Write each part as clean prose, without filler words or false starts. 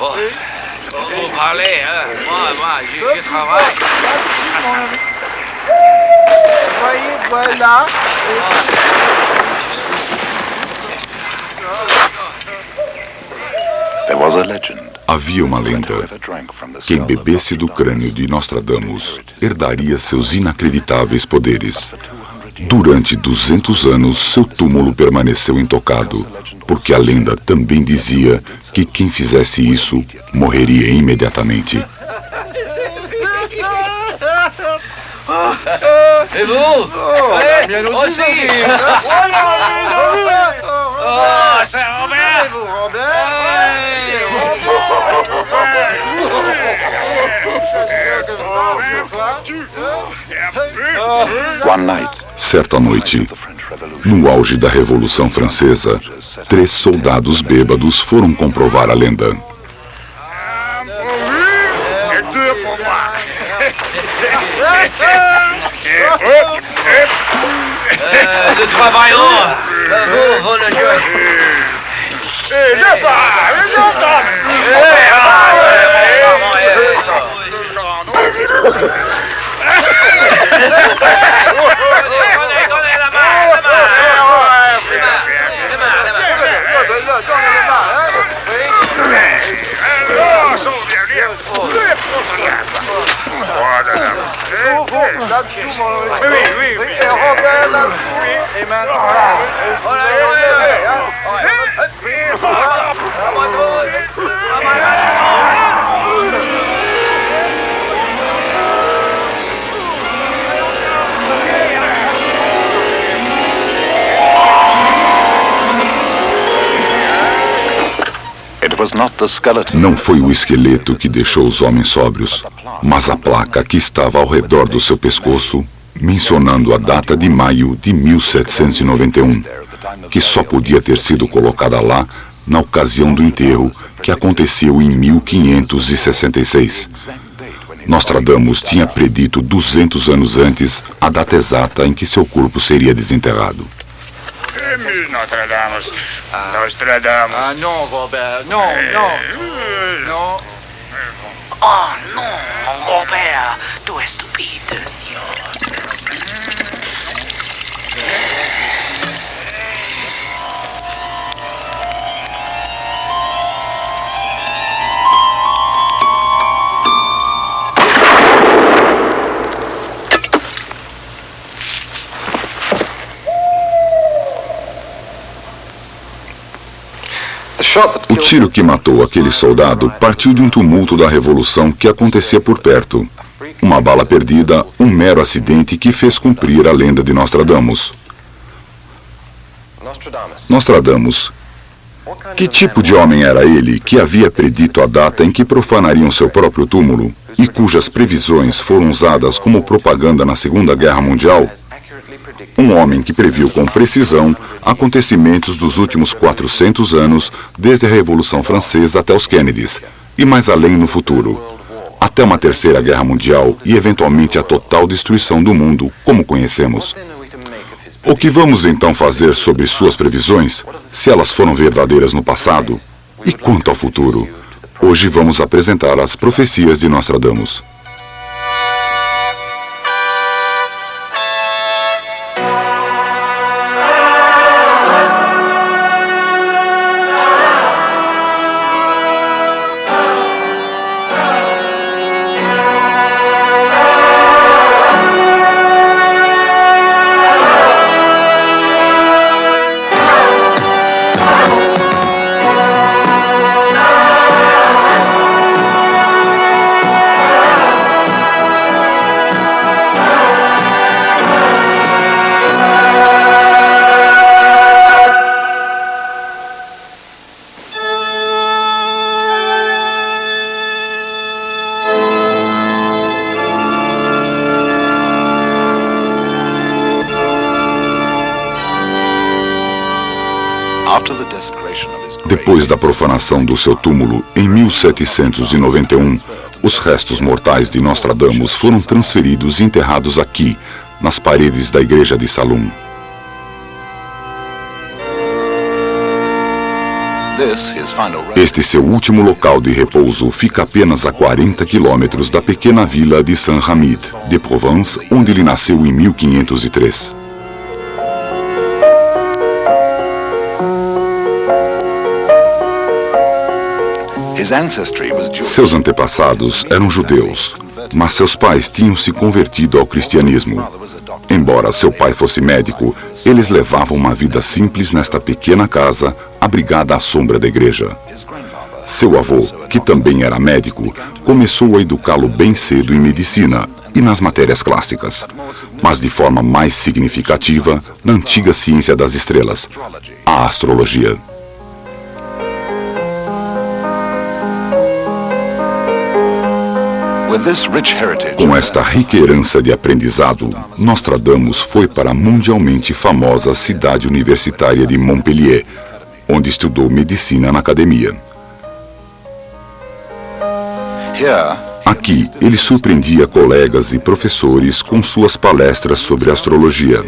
Vous parlez, hein? Moi, je travaille. Voyez, voilà. Havia uma lenda. Quem bebesse do crânio de Nostradamus herdaria seus inacreditáveis poderes. Durante 200 anos, seu túmulo permaneceu intocado, porque a lenda também dizia que quem fizesse isso morreria imediatamente. Et vous? Aussi. Oh, c'est Robert. Certa noite, no auge da Revolução Francesa, 3 soldados bêbados foram comprovar a lenda. Nous travaillons. Vous le jouez. Não foi o esqueleto que deixou os homens sóbrios, mas a placa que estava ao redor do seu pescoço, mencionando a data de maio de 1791, que só podia ter sido colocada lá na ocasião do enterro que aconteceu em 1566. Nostradamus tinha predito 200 anos antes a data exata em que seu corpo seria desenterrado. Nostradamus. Nostradamus. Ah non, Robert, non. Oh non, Robert, tu es stupide. O tiro que matou aquele soldado partiu de um tumulto da Revolução que acontecia por perto. Uma bala perdida, um mero acidente que fez cumprir a lenda de Nostradamus. Nostradamus. Que tipo de homem era ele que havia predito a data em que profanariam seu próprio túmulo e cujas previsões foram usadas como propaganda na Segunda Guerra Mundial? Um homem que previu com precisão acontecimentos dos últimos 400 anos, desde a Revolução Francesa até os Kennedys, e mais além no futuro, até uma terceira guerra mundial e eventualmente a total destruição do mundo, como conhecemos. O que vamos então fazer sobre suas previsões, se elas foram verdadeiras no passado? E quanto ao futuro? Hoje vamos apresentar as profecias de Nostradamus. Depois da profanação do seu túmulo em 1791, os restos mortais de Nostradamus foram transferidos e enterrados aqui, nas paredes da igreja de Salum. Este seu último local de repouso fica apenas a 40 quilômetros da pequena vila de Saint-Hamid, de Provence, onde ele nasceu em 1503. Seus antepassados eram judeus, mas seus pais tinham se convertido ao cristianismo. Embora seu pai fosse médico, eles levavam uma vida simples nesta pequena casa, abrigada à sombra da igreja. Seu avô, que também era médico, começou a educá-lo bem cedo em medicina e nas matérias clássicas, mas de forma mais significativa na antiga ciência das estrelas, a astrologia. Com esta rica herança de aprendizado, Nostradamus foi para a mundialmente famosa cidade universitária de Montpellier, onde estudou medicina na academia. Aqui, ele surpreendia colegas e professores com suas palestras sobre astrologia.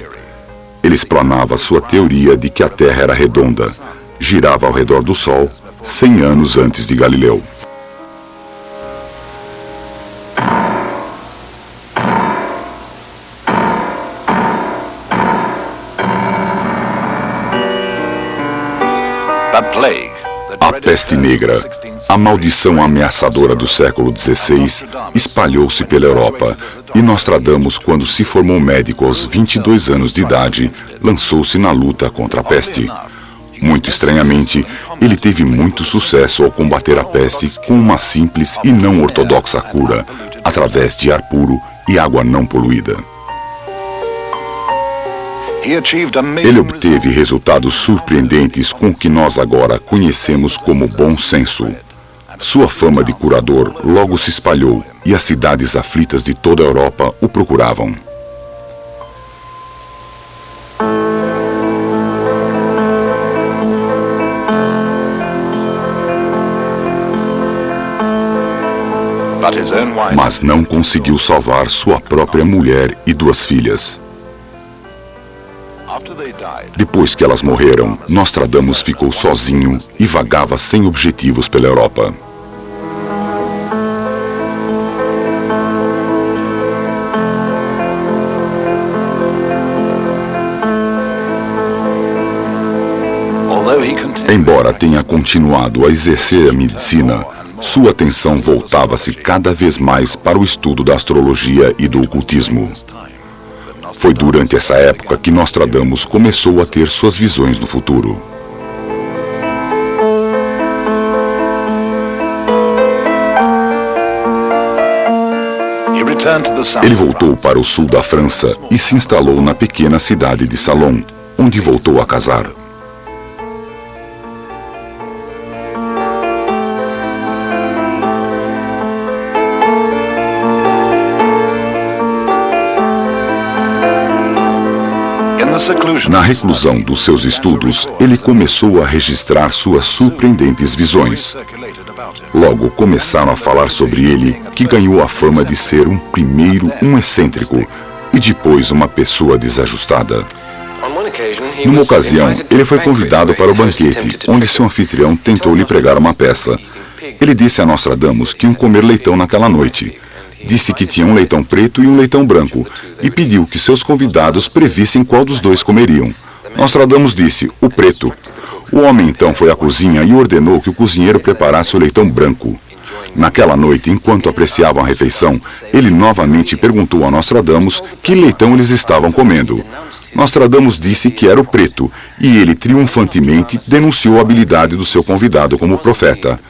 Ele explanava sua teoria de que a Terra era redonda, girava ao redor do Sol 100 anos antes de Galileu. A peste negra, a maldição ameaçadora do século XVI, espalhou-se pela Europa e Nostradamus, quando se formou médico aos 22 anos de idade, lançou-se na luta contra a peste. Muito estranhamente, ele teve muito sucesso ao combater a peste com uma simples e não ortodoxa cura, através de ar puro e água não poluída. Ele obteve resultados surpreendentes com o que nós agora conhecemos como bom senso. Sua fama de curador logo se espalhou e as cidades aflitas de toda a Europa o procuravam. Mas não conseguiu salvar sua própria mulher e 2 filhas. Depois que elas morreram, Nostradamus ficou sozinho e vagava sem objetivos pela Europa. Embora tenha continuado a exercer a medicina, sua atenção voltava-se cada vez mais para o estudo da astrologia e do ocultismo. Foi durante essa época que Nostradamus começou a ter suas visões no futuro. Ele voltou para o sul da França e se instalou na pequena cidade de Salon, onde voltou a casar. Na reclusão dos seus estudos, ele começou a registrar suas surpreendentes visões. Logo começaram a falar sobre ele, que ganhou a fama de ser um excêntrico e depois uma pessoa desajustada. Numa ocasião, ele foi convidado para o banquete, onde seu anfitrião tentou lhe pregar uma peça. Ele disse a Nostradamus que iam comer leitão naquela noite. Disse que tinha um leitão preto e um leitão branco, e pediu que seus convidados previssem qual dos dois comeriam. Nostradamus disse, o preto. O homem então foi à cozinha e ordenou que o cozinheiro preparasse o leitão branco. Naquela noite, enquanto apreciavam a refeição, ele novamente perguntou a Nostradamus que leitão eles estavam comendo. Nostradamus disse que era o preto, e ele triunfantemente denunciou a habilidade do seu convidado como profeta.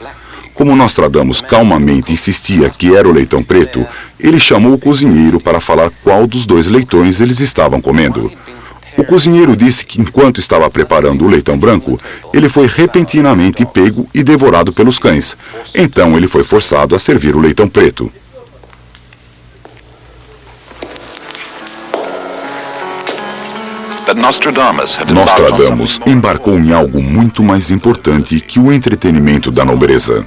Como Nostradamus calmamente insistia que era o leitão preto, ele chamou o cozinheiro para falar qual dos 2 leitões eles estavam comendo. O cozinheiro disse que enquanto estava preparando o leitão branco, ele foi repentinamente pego e devorado pelos cães. Então ele foi forçado a servir o leitão preto. Nostradamus embarcou em algo muito mais importante que o entretenimento da nobreza.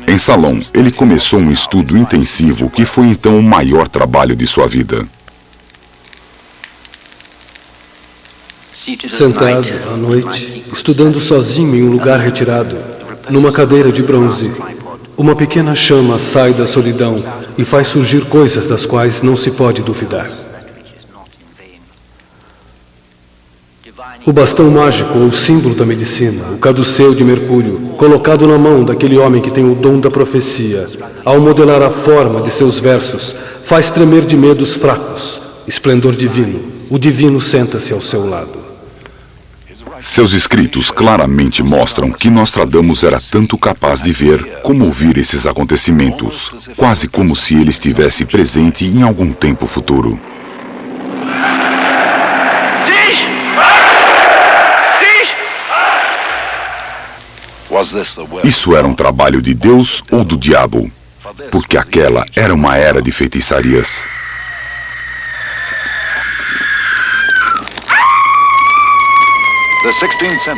Em Salon, ele começou um estudo intensivo que foi então o maior trabalho de sua vida. Sentado, à noite, estudando sozinho em um lugar retirado, numa cadeira de bronze, uma pequena chama sai da solidão e faz surgir coisas das quais não se pode duvidar. O bastão mágico ou símbolo da medicina, o caduceu de Mercúrio, colocado na mão daquele homem que tem o dom da profecia, ao modelar a forma de seus versos, faz tremer de medo os fracos. Esplendor divino, o divino senta-se ao seu lado. Seus escritos claramente mostram que Nostradamus era tanto capaz de ver como ouvir esses acontecimentos, quase como se ele estivesse presente em algum tempo futuro. Isso era um trabalho de Deus ou do diabo? Porque aquela era uma era de feitiçarias.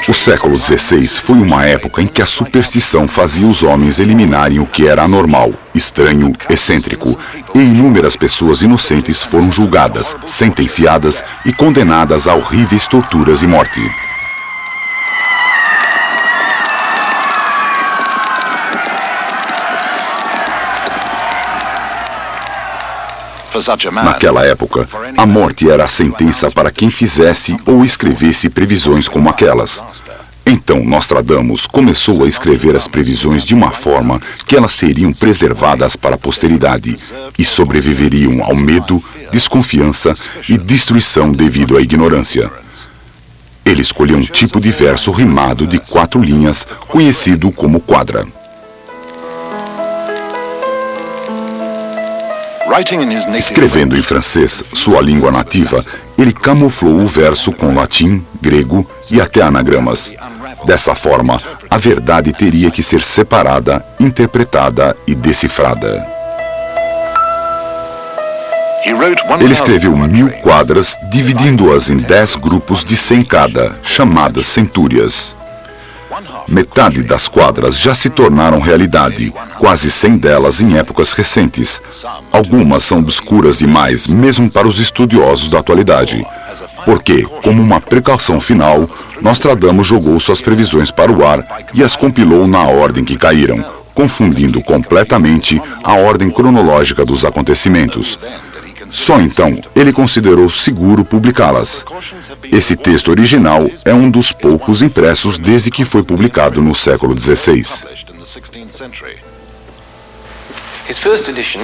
O século XVI foi uma época em que a superstição fazia os homens eliminarem o que era anormal, estranho, excêntrico, e inúmeras pessoas inocentes foram julgadas, sentenciadas e condenadas a horríveis torturas e morte. Naquela época, a morte era a sentença para quem fizesse ou escrevesse previsões como aquelas. Então Nostradamus começou a escrever as previsões de uma forma que elas seriam preservadas para a posteridade e sobreviveriam ao medo, desconfiança e destruição devido à ignorância. Ele escolheu um tipo de verso rimado de 4 linhas, conhecido como quadra. Escrevendo em francês, sua língua nativa, ele camuflou o verso com latim, grego e até anagramas. Dessa forma, a verdade teria que ser separada, interpretada e decifrada. Ele escreveu 1000 quadras, dividindo-as em 10 grupos de 100 cada, chamadas centúrias. Metade das quadras já se tornaram realidade, quase 100 delas em épocas recentes. Algumas são obscuras demais, mesmo para os estudiosos da atualidade. Porque, como uma precaução final, Nostradamus jogou suas previsões para o ar e as compilou na ordem que caíram, confundindo completamente a ordem cronológica dos acontecimentos. Só então ele considerou seguro publicá-las. Esse texto original é um dos poucos impressos desde que foi publicado no século XVI.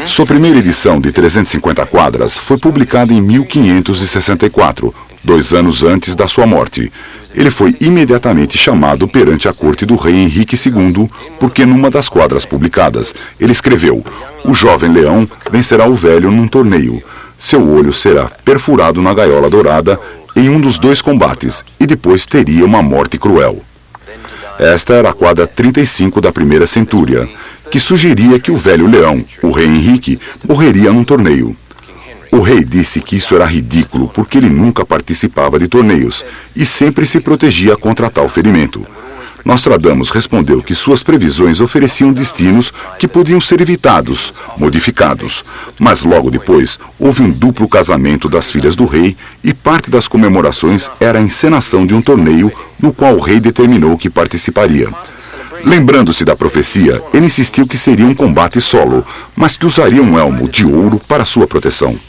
Sua primeira edição de 350 quadras foi publicada em 1564, 2 anos antes da sua morte. Ele foi imediatamente chamado perante a corte do rei Henrique II, porque numa das quadras publicadas, ele escreveu: "O jovem leão vencerá o velho num torneio. Seu olho será perfurado na gaiola dourada em um dos 2 combates, e depois teria uma morte cruel." Esta era a quadra 35 da primeira centúria, que sugeria que o velho leão, o rei Henrique, morreria num torneio. O rei disse que isso era ridículo, porque ele nunca participava de torneios e sempre se protegia contra tal ferimento. Nostradamus respondeu que suas previsões ofereciam destinos que podiam ser evitados, modificados. Mas logo depois, houve um duplo casamento das filhas do rei e parte das comemorações era a encenação de um torneio no qual o rei determinou que participaria. Lembrando-se da profecia, ele insistiu que seria um combate solo, mas que usaria um elmo de ouro para sua proteção.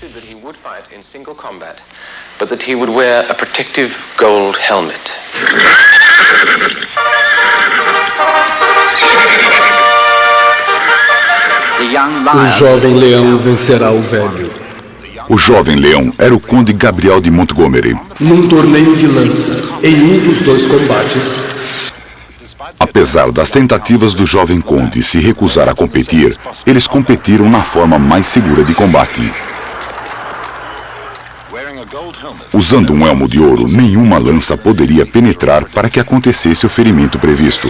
O jovem leão vencerá o velho. O jovem leão era o conde Gabriel de Montgomery. Num torneio de lança, em um dos 2 combates, apesar das tentativas do jovem conde se recusar a competir, eles competiram na forma mais segura de combate. Usando um elmo de ouro, nenhuma lança poderia penetrar para que acontecesse o ferimento previsto.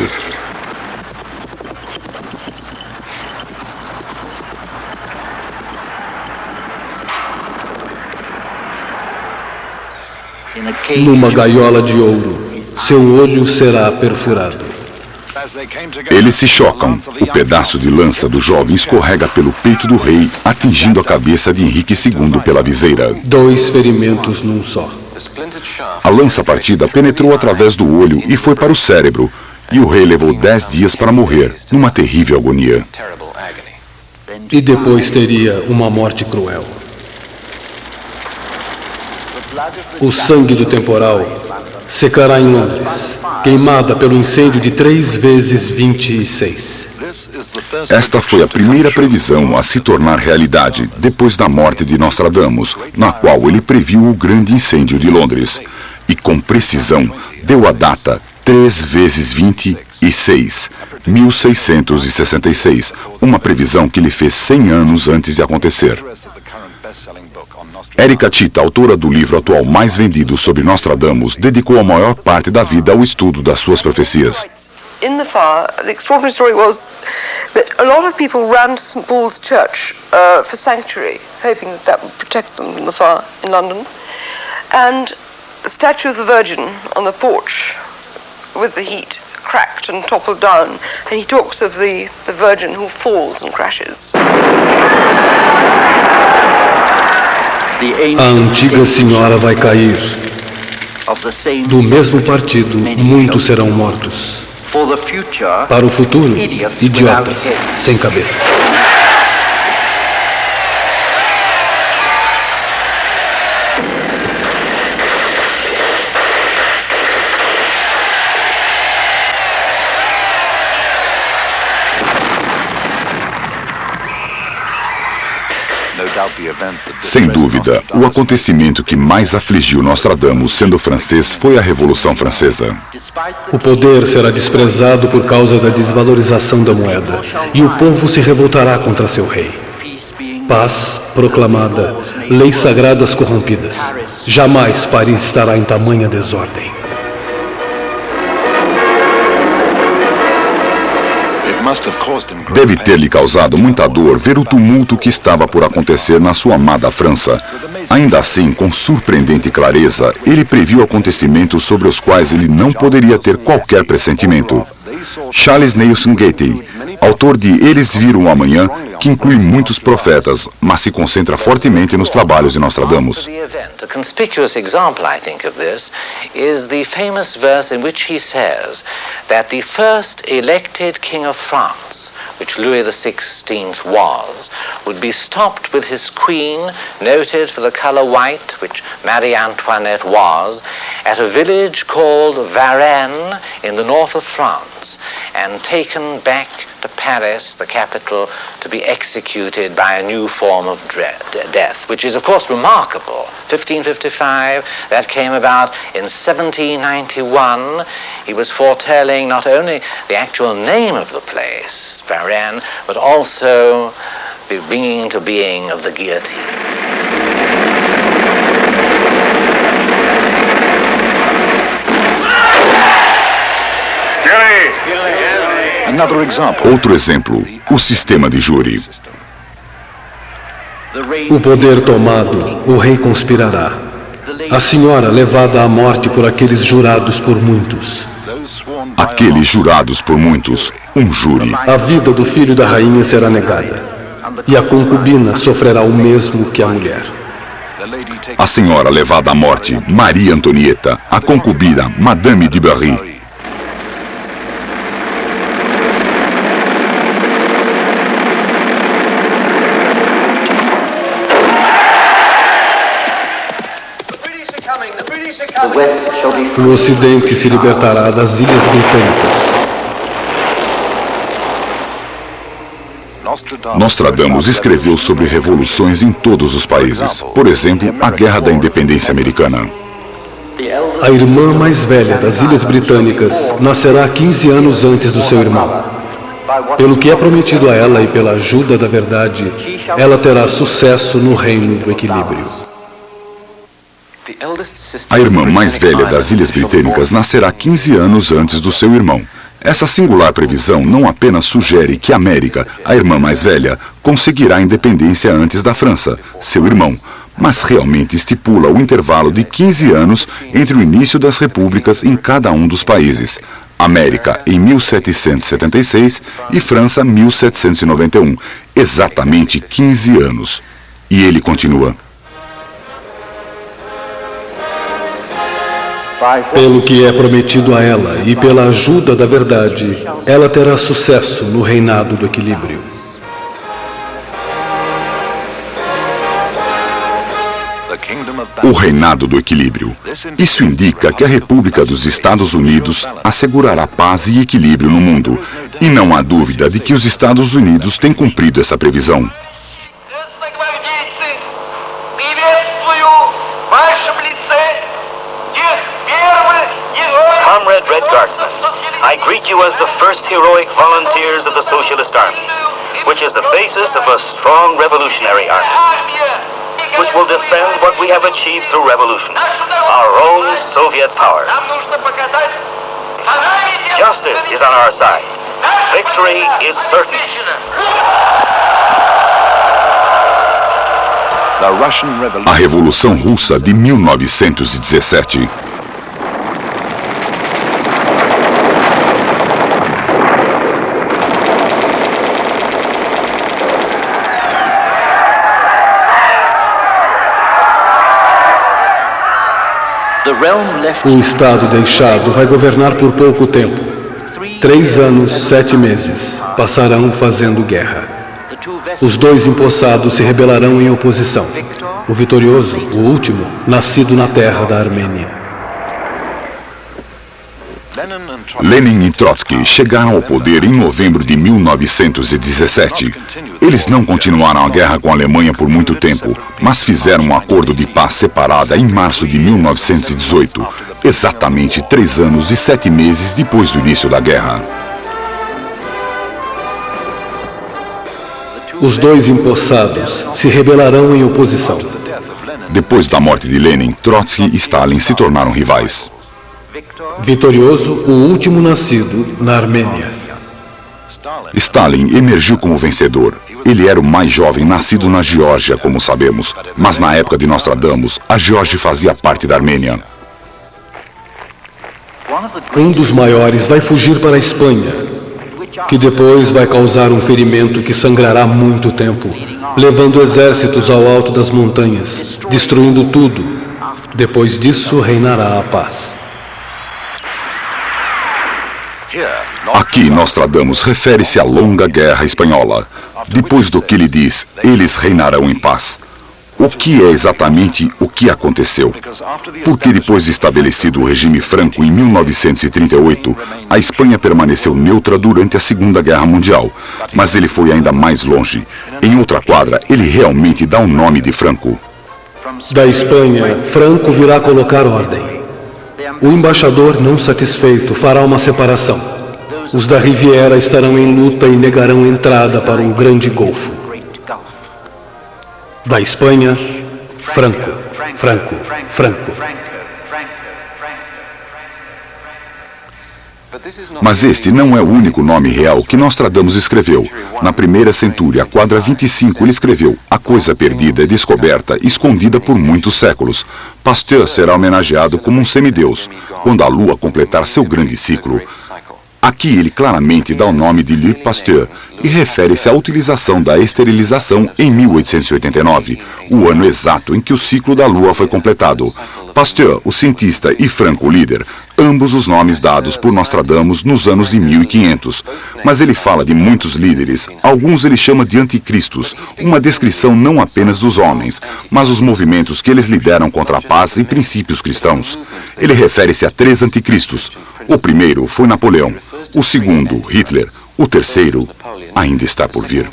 numa gaiola de ouro, seu olho será perfurado. Eles se chocam. O pedaço de lança do jovem escorrega pelo peito do rei, atingindo a cabeça de Henrique II pela viseira. 2 ferimentos num só. A lança partida penetrou através do olho e foi para o cérebro, e o rei levou 10 dias para morrer, numa terrível agonia. E depois teria uma morte cruel. O sangue do temporal secará em Londres, queimada pelo incêndio de 3 vezes 26. Esta foi a primeira previsão a se tornar realidade depois da morte de Nostradamus, na qual ele previu o grande incêndio de Londres. E com precisão deu a data 3 vezes 26, 1666, uma previsão que lhe fez 100 anos antes de acontecer. Erika Tita, autora do livro atual mais vendido sobre Nostradamus, dedicou a maior parte da vida ao estudo das suas profecias. In the fire, the extraordinary story was that a lot of people ran to St. Paul's Church for sanctuary, hoping that that would protect them from the fire in London. And the statue of the Virgin on the porch with the heat cracked and toppled down. And he talks of the Virgin who falls and crashes. A antiga senhora vai cair. Do mesmo partido, muitos serão mortos. Para o futuro, idiotas sem cabeças. Sem dúvida, o acontecimento que mais afligiu Nostradamus, sendo francês, foi a Revolução Francesa. O poder será desprezado por causa da desvalorização da moeda, e o povo se revoltará contra seu rei. Paz proclamada, leis sagradas corrompidas. Jamais Paris estará em tamanha desordem. Deve ter-lhe causado muita dor ver o tumulto que estava por acontecer na sua amada França. Ainda assim, com surpreendente clareza, ele previu acontecimentos sobre os quais ele não poderia ter qualquer pressentimento. Charles Nelson Getty, autor de Eles Viram o Amanhã, que inclui muitos profetas, mas se concentra fortemente nos trabalhos de Nostradamus. A conspicuous example, I think, of this is the famous verse in which he says that the first elected king of France, which Louis XVI was, would be stopped with his queen, noted for the color white, which Marie Antoinette was, at a village called Varennes in the north of France, and taken back to Paris, the capital, to be executed by a new form of death, which is, of course, remarkable. 1555, that came about in 1791. He was foretelling not only the actual name of the place, Varennes, but also the bringing into being of the guillotine. Outro exemplo, o sistema de júri. O poder tomado, o rei conspirará. A senhora levada à morte por aqueles jurados por muitos. Aqueles jurados por muitos, um júri. A vida do filho da rainha será negada. E a concubina sofrerá o mesmo que a mulher. A senhora levada à morte, Maria Antonieta. A concubina, Madame de Berry. O Ocidente se libertará das Ilhas Britânicas. Nostradamus escreveu sobre revoluções em todos os países. Por exemplo, a Guerra da Independência Americana. A irmã mais velha das Ilhas Britânicas nascerá 15 anos antes do seu irmão. Pelo que é prometido a ela e pela ajuda da verdade, ela terá sucesso no reino do equilíbrio. A irmã mais velha das Ilhas Britânicas nascerá 15 anos antes do seu irmão. Essa singular previsão não apenas sugere que a América, a irmã mais velha, conseguirá a independência antes da França, seu irmão, mas realmente estipula o intervalo de 15 anos entre o início das repúblicas em cada um dos países. América em 1776 e França 1791, exatamente 15 anos. E ele continua. Pelo que é prometido a ela e pela ajuda da verdade, ela terá sucesso no reinado do equilíbrio. O reinado do equilíbrio. Isso indica que a República dos Estados Unidos assegurará paz e equilíbrio no mundo. E não há dúvida de que os Estados Unidos têm cumprido essa previsão. Comrade Red Guardsman, I greet you as the first heroic volunteers of the Socialist Army, which is the basis of a strong revolutionary army, which will defend what we have achieved through revolution, our own Soviet power. Justice is on our side. Victory is certain. A Revolução Russa de 1917. O Estado deixado vai governar por pouco tempo. 3 anos, 7 meses passarão fazendo guerra. Os dois empossados se rebelarão em oposição. O vitorioso, o último, nascido na terra da Armênia. Lenin e Trotsky chegaram ao poder em novembro de 1917. Eles não continuaram a guerra com a Alemanha por muito tempo, mas fizeram um acordo de paz separada em março de 1918, exatamente 3 anos e 7 meses depois do início da guerra. Os dois empossados se rebelarão em oposição. Depois da morte de Lenin, Trotsky e Stalin se tornaram rivais. Vitorioso, o último nascido na Armênia. Stalin emergiu como vencedor. Ele era o mais jovem nascido na Geórgia, como sabemos. Mas na época de Nostradamus, a Geórgia fazia parte da Armênia. Um dos maiores vai fugir para a Espanha, que depois vai causar um ferimento que sangrará muito tempo, levando exércitos ao alto das montanhas, destruindo tudo. Depois disso, reinará a paz. Aqui, Nostradamus refere-se à longa guerra espanhola. Depois do que ele diz, eles reinarão em paz. O que é exatamente o que aconteceu? Porque depois de estabelecido o regime franco em 1938, a Espanha permaneceu neutra durante a Segunda Guerra Mundial. Mas ele foi ainda mais longe. Em outra quadra, ele realmente dá o nome de Franco. Da Espanha, Franco virá colocar ordem. O embaixador, não satisfeito, fará uma separação. Os da Riviera estarão em luta e negarão entrada para o Grande Golfo. Da Espanha, Franco, Franco, Franco. Mas este não é o único nome real que Nostradamus escreveu. Na primeira centúria, quadra 25, ele escreveu: a coisa perdida é descoberta, escondida por muitos séculos. Pasteur será homenageado como um semideus, quando a Lua completar seu grande ciclo. Aqui ele claramente dá o nome de Louis Pasteur e refere-se à utilização da esterilização em 1889, o ano exato em que o ciclo da Lua foi completado. Pasteur, o cientista, e Franco, o líder, ambos os nomes dados por Nostradamus nos anos de 1500. Mas ele fala de muitos líderes, alguns ele chama de anticristos, uma descrição não apenas dos homens, mas os movimentos que eles lideram contra a paz e princípios cristãos. Ele refere-se a 3 anticristos. O primeiro foi Napoleão, o segundo, Hitler, o terceiro ainda está por vir.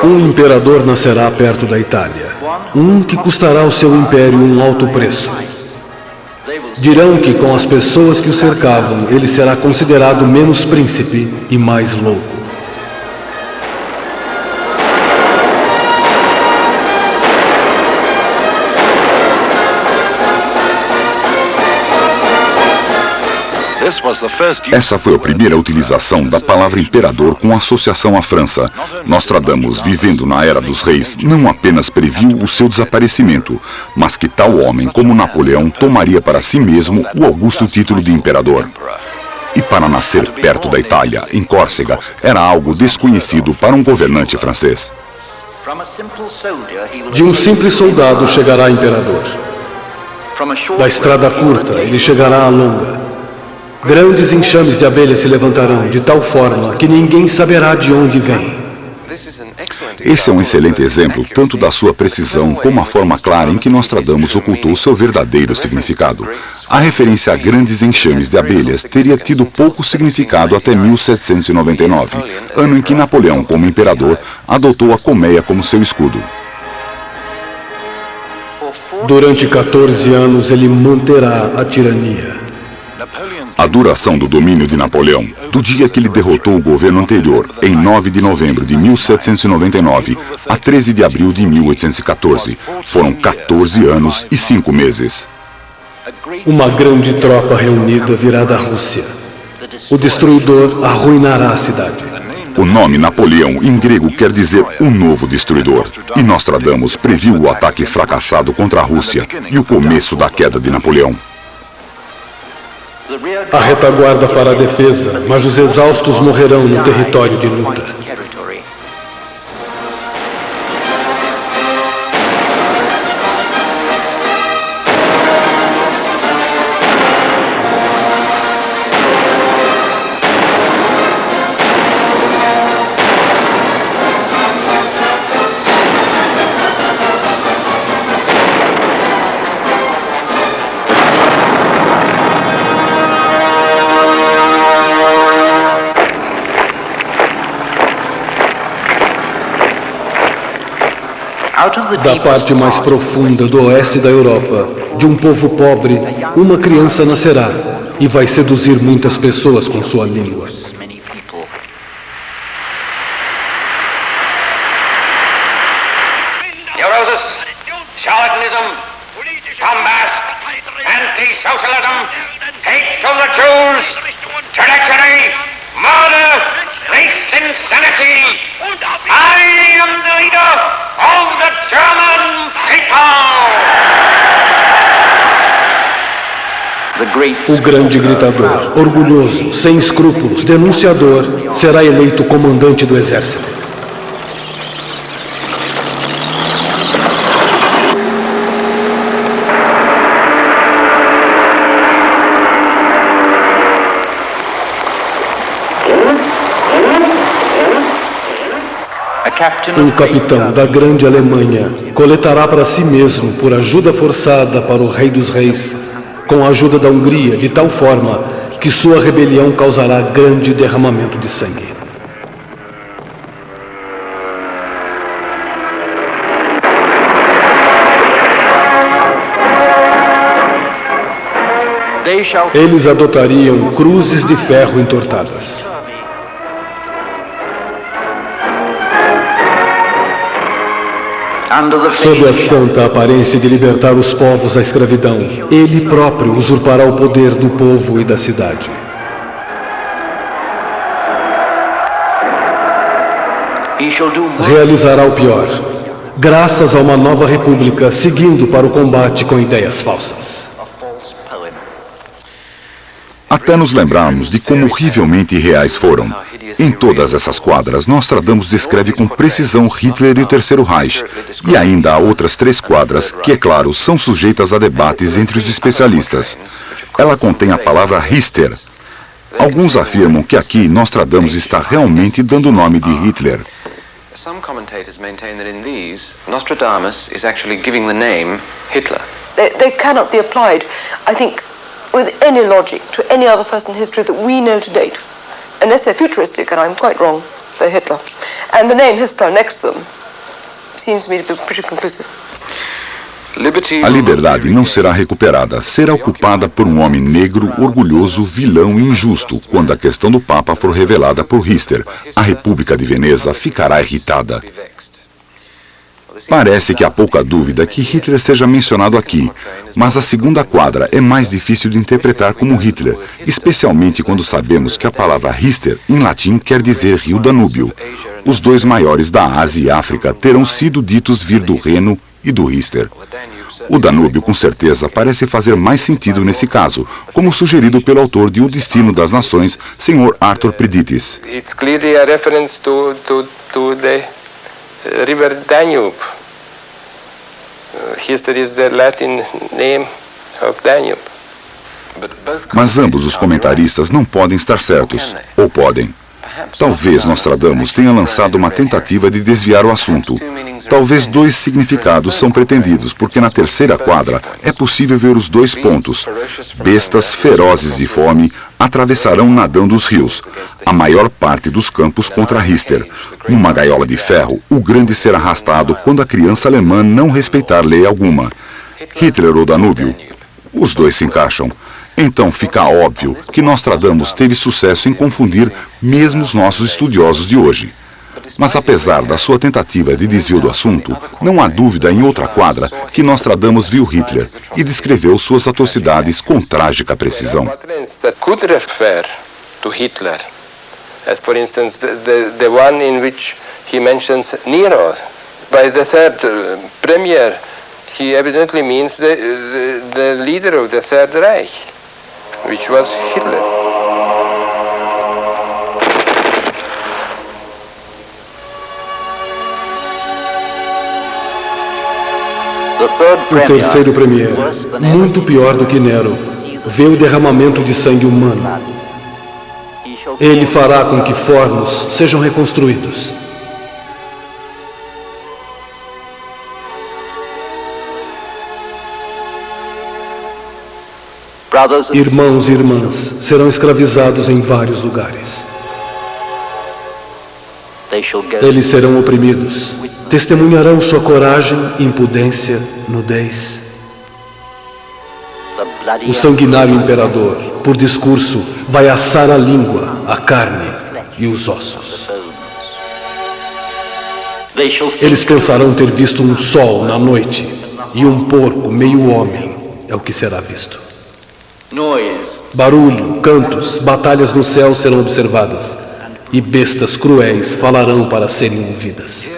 Um imperador nascerá perto da Itália, um que custará ao seu império um alto preço. Dirão que com as pessoas que o cercavam, ele será considerado menos príncipe e mais louco. Essa foi a primeira utilização da palavra imperador com associação à França. Nostradamus, vivendo na Era dos Reis, não apenas previu o seu desaparecimento, mas que tal homem como Napoleão tomaria para si mesmo o augusto título de imperador. E para nascer perto da Itália, em Córcega, era algo desconhecido para um governante francês. De um simples soldado chegará imperador. Da estrada curta, ele chegará à longa. Grandes enxames de abelhas se levantarão de tal forma que ninguém saberá de onde vem. Esse é um excelente exemplo tanto da sua precisão como a forma clara em que Nostradamus ocultou seu verdadeiro significado. A referência a grandes enxames de abelhas teria tido pouco significado até 1799, ano em que Napoleão, como imperador, adotou a colmeia como seu escudo. Durante 14 anos ele manterá a tirania. A duração do domínio de Napoleão, do dia que ele derrotou o governo anterior, em 9 de novembro de 1799, a 13 de abril de 1814, foram 14 anos e 5 meses. Uma grande tropa reunida virá da Rússia. O destruidor arruinará a cidade. O nome Napoleão em grego quer dizer o novo destruidor. E Nostradamus previu o ataque fracassado contra a Rússia e o começo da queda de Napoleão. A retaguarda fará defesa, mas os exaustos morrerão no território de luta. Da parte mais profunda do oeste da Europa, de um povo pobre, uma criança nascerá e vai seduzir muitas pessoas com sua língua. Neurosis, charlatanism, bombast, anti-socialism, hate of the Jews, treachery, murder, race insanity. I am the leader of the German people. O grande gritador, orgulhoso, sem escrúpulos, denunciador, será eleito comandante do exército. Um capitão da grande Alemanha coletará para si mesmo, por ajuda forçada para o rei dos reis, com a ajuda da Hungria, de tal forma que sua rebelião causará grande derramamento de sangue. Eles adotariam cruzes de ferro entortadas. Sob a santa aparência de libertar os povos da escravidão, ele próprio usurpará o poder do povo e da cidade. Realizará o pior, graças a uma nova república seguindo para o combate com ideias falsas. Até nos lembrarmos de como horrivelmente irreais foram. Em todas essas quadras, Nostradamus descreve com precisão Hitler e o Terceiro Reich. E ainda há outras 3 quadras que, é claro, são sujeitas a debates entre os especialistas. Ela contém a palavra Richter. Alguns afirmam que aqui Nostradamus está realmente dando o nome de Hitler. Some commentators maintain that in these, Nostradamus is actually giving the name Hitler. They cannot be applied, I think, with any logic to any other person in history that we know to date. Unless they're futuristic, and I'm quite wrong, they're Hitler. And the name Hitler next to them seems to me to be pretty conclusive. A liberdade não será recuperada, será ocupada por um homem negro, orgulhoso, vilão e injusto. Quando a questão do Papa for revelada por Richter, a República de Veneza ficará irritada. Parece que há pouca dúvida que Hitler seja mencionado aqui, mas a segunda quadra é mais difícil de interpretar como Hitler, especialmente quando sabemos que a palavra Hister, em latim, quer dizer Rio Danúbio. Os dois maiores da Ásia e África terão sido ditos vir do Reno e do Hister. O Danúbio, com certeza, parece fazer mais sentido nesse caso, como sugerido pelo autor de O Destino das Nações, Sr. Arthur Predites. It's clearly a reference to the river Danube. Hister is the Latin name of Danube. Mas ambos os comentaristas não podem estar certos, ou podem. Talvez Nostradamus tenha lançado uma tentativa de desviar o assunto. Talvez dois significados são pretendidos, porque na terceira quadra é possível ver os dois pontos. Bestas ferozes de fome atravessarão nadando os rios, a maior parte dos campos contra Hister. Numa gaiola de ferro, o grande será arrastado quando a criança alemã não respeitar lei alguma. Hitler ou Danúbio? Os dois se encaixam. Então fica óbvio que Nostradamus teve sucesso em confundir mesmo os nossos estudiosos de hoje. Mas apesar da sua tentativa de desvio do assunto, não há dúvida em outra quadra que Nostradamus viu Hitler e descreveu suas atrocidades com trágica precisão. Could refer to Hitler, as for instance the one in which he mentions Nero. By the third premiere, he evidently means the leader of the Third Reich, which was Hitler. O terceiro premier, muito pior do que Nero, vê o derramamento de sangue humano. Ele fará com que fornos sejam reconstruídos. Irmãos e irmãs serão escravizados em vários lugares. Eles serão oprimidos. Testemunharão sua coragem, impudência, nudez. O sanguinário imperador, por discurso, vai assar a língua, a carne e os ossos. Eles pensarão ter visto um sol na noite, e um porco meio homem é o que será visto. Barulho, cantos, batalhas no céu serão observadas, e bestas cruéis falarão para serem ouvidas.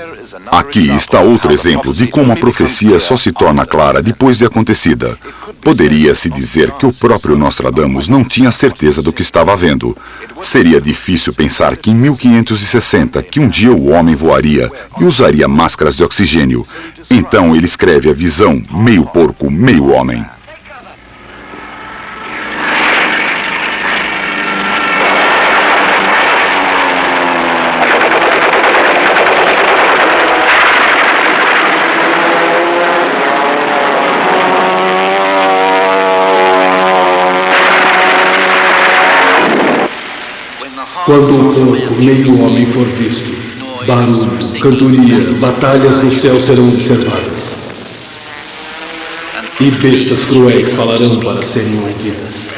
Aqui está outro exemplo de como a profecia só se torna clara depois de acontecida. Poderia-se dizer que o próprio Nostradamus não tinha certeza do que estava vendo. Seria difícil pensar que em 1560, que um dia o homem voaria e usaria máscaras de oxigênio. Então ele escreve a visão, meio porco, meio homem. Quando o porco meio homem for visto, barulho, cantoria, batalhas no céu serão observadas. E bestas cruéis falarão para serem ouvidas.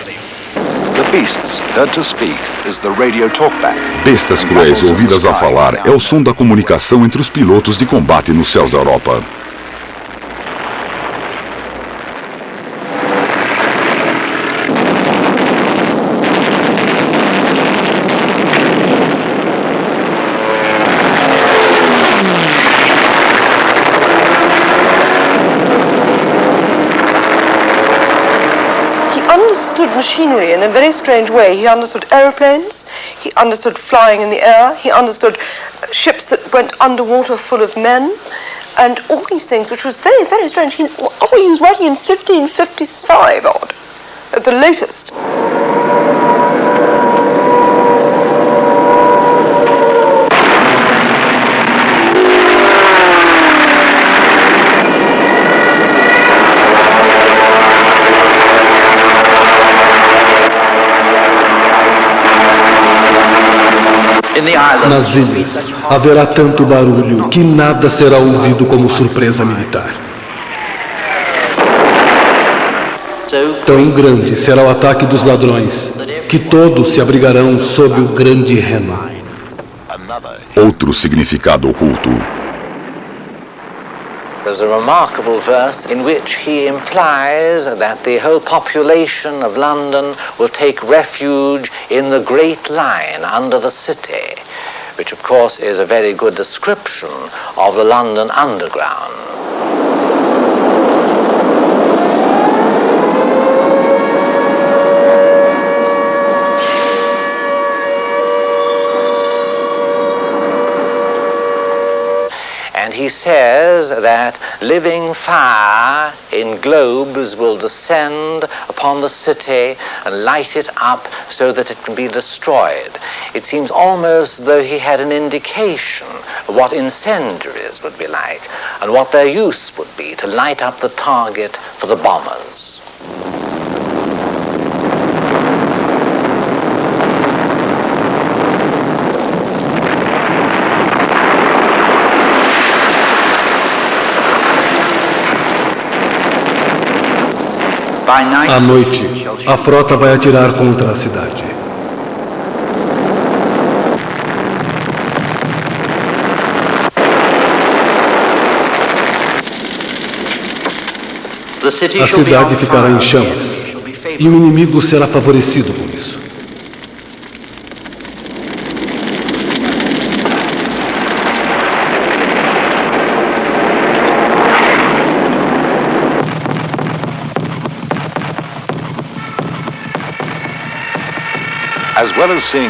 Bestas cruéis ouvidas a falar é o som da comunicação entre os pilotos de combate nos céus da Europa. Machinery in a very strange way. He understood aeroplanes, he understood flying in the air, he understood ships that went underwater full of men, and all these things, which was very, very strange. He was writing in 1555 odd, at the latest. Nas ilhas haverá tanto barulho que nada será ouvido como surpresa militar. Tão grande será o ataque dos ladrões que todos se abrigarão sob o grande Reno. Outro significado oculto. There's a remarkable verse in which he implies that the whole population of London will take refuge in the Great Line under the city, which of course is a very good description of the London Underground. And he says that living fire in globes will descend upon the city and light it up so that it can be destroyed. It seems almost as though he had an indication of what incendiaries would be like and what their use would be to light up the target for the bombers. À noite, a frota vai atirar contra a cidade. A cidade ficará em chamas, e o inimigo será favorecido por isso.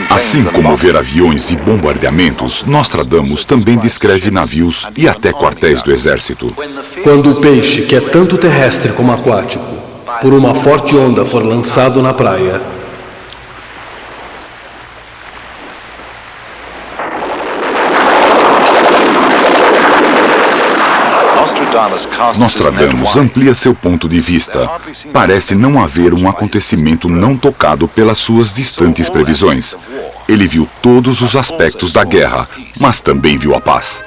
Assim como ver aviões e bombardeamentos, Nostradamus também descreve navios e até quartéis do exército. Quando o peixe, que é tanto terrestre como aquático, por uma forte onda for lançado na praia, Nostradamus amplia seu ponto de vista. Parece não haver um acontecimento não tocado pelas suas distantes previsões. Ele viu todos os aspectos da guerra, mas também viu a paz.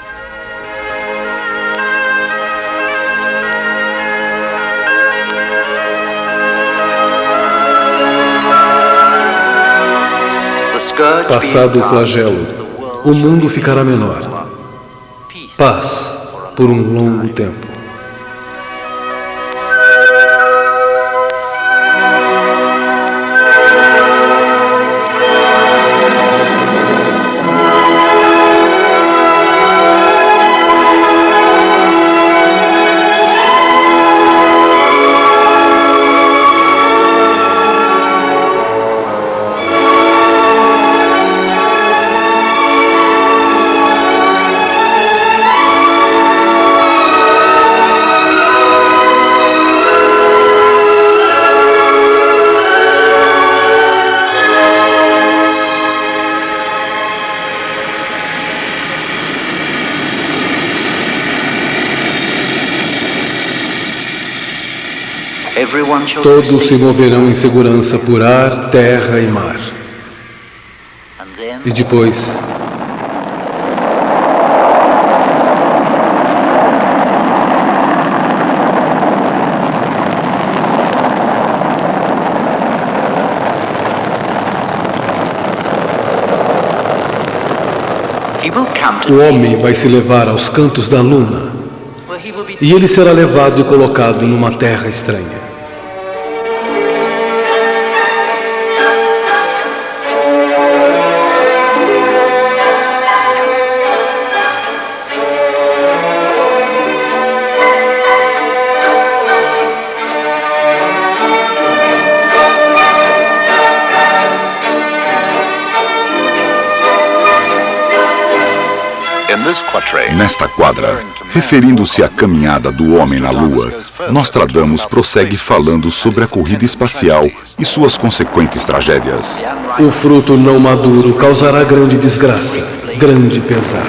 Passado o flagelo, o mundo ficará menor. Paz por um longo tempo. Todos se moverão em segurança por ar, terra e mar. E depois, o homem vai se levar aos cantos da luna, e ele será levado e colocado numa terra estranha. Nesta quadra, referindo-se à caminhada do homem na Lua, Nostradamus prossegue falando sobre a corrida espacial e suas consequentes tragédias. O fruto não maduro causará grande desgraça, grande pesar.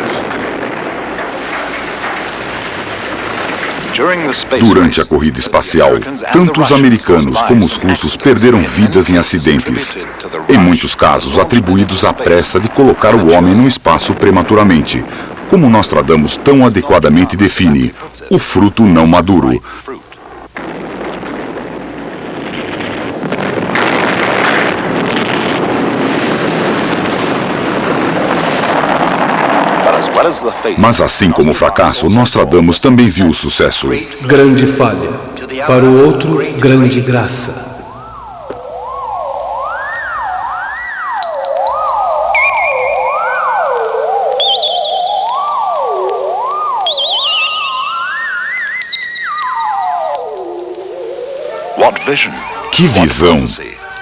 Durante a corrida espacial, tanto os americanos como os russos perderam vidas em acidentes, em muitos casos atribuídos à pressa de colocar o homem no espaço prematuramente, como Nostradamus tão adequadamente define, o fruto não maduro. Mas assim como o fracasso, Nostradamus também viu o sucesso. Grande falha. Para o outro, grande graça. Que visão!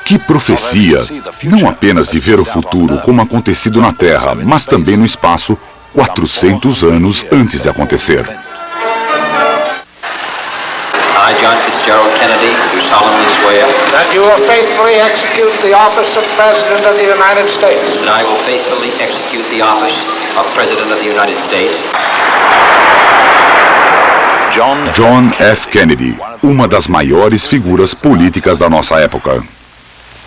Que profecia! Não apenas de ver o futuro como acontecido na Terra, mas também no espaço 400 anos antes de acontecer. I, John Fitzgerald Kennedy, do solemnly swear that you will faithfully execute the office of President of the United States. that I will faithfully execute the office of President of the United States. John F. Kennedy, uma das maiores figuras políticas da nossa época.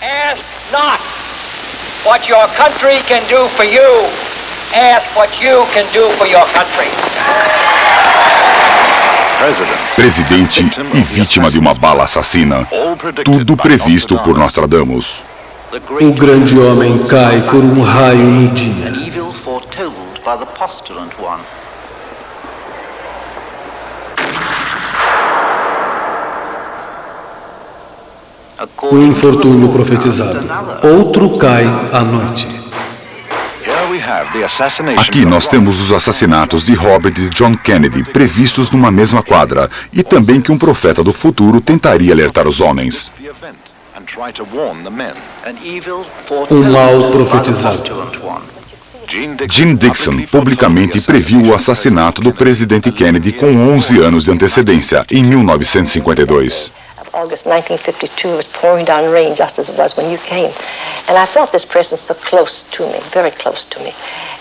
Ask not what your country can do for you. Ask what you can do for your country. Presidente e vítima de uma bala assassina. Tudo previsto por Nostradamus. O grande homem cai por um raio no dia. An evil foretold by the postulant one. O infortúnio profetizado. Outro cai à noite. Aqui nós temos os assassinatos de Robert e John Kennedy previstos numa mesma quadra, e também que um profeta do futuro tentaria alertar os homens. Um mal profetizado. Jim Dixon publicamente previu o assassinato do presidente Kennedy com 11 anos de antecedência, em 1952. August 1952 was pouring down rain just as it was when you came. And I felt this presence so close to me, very close to me.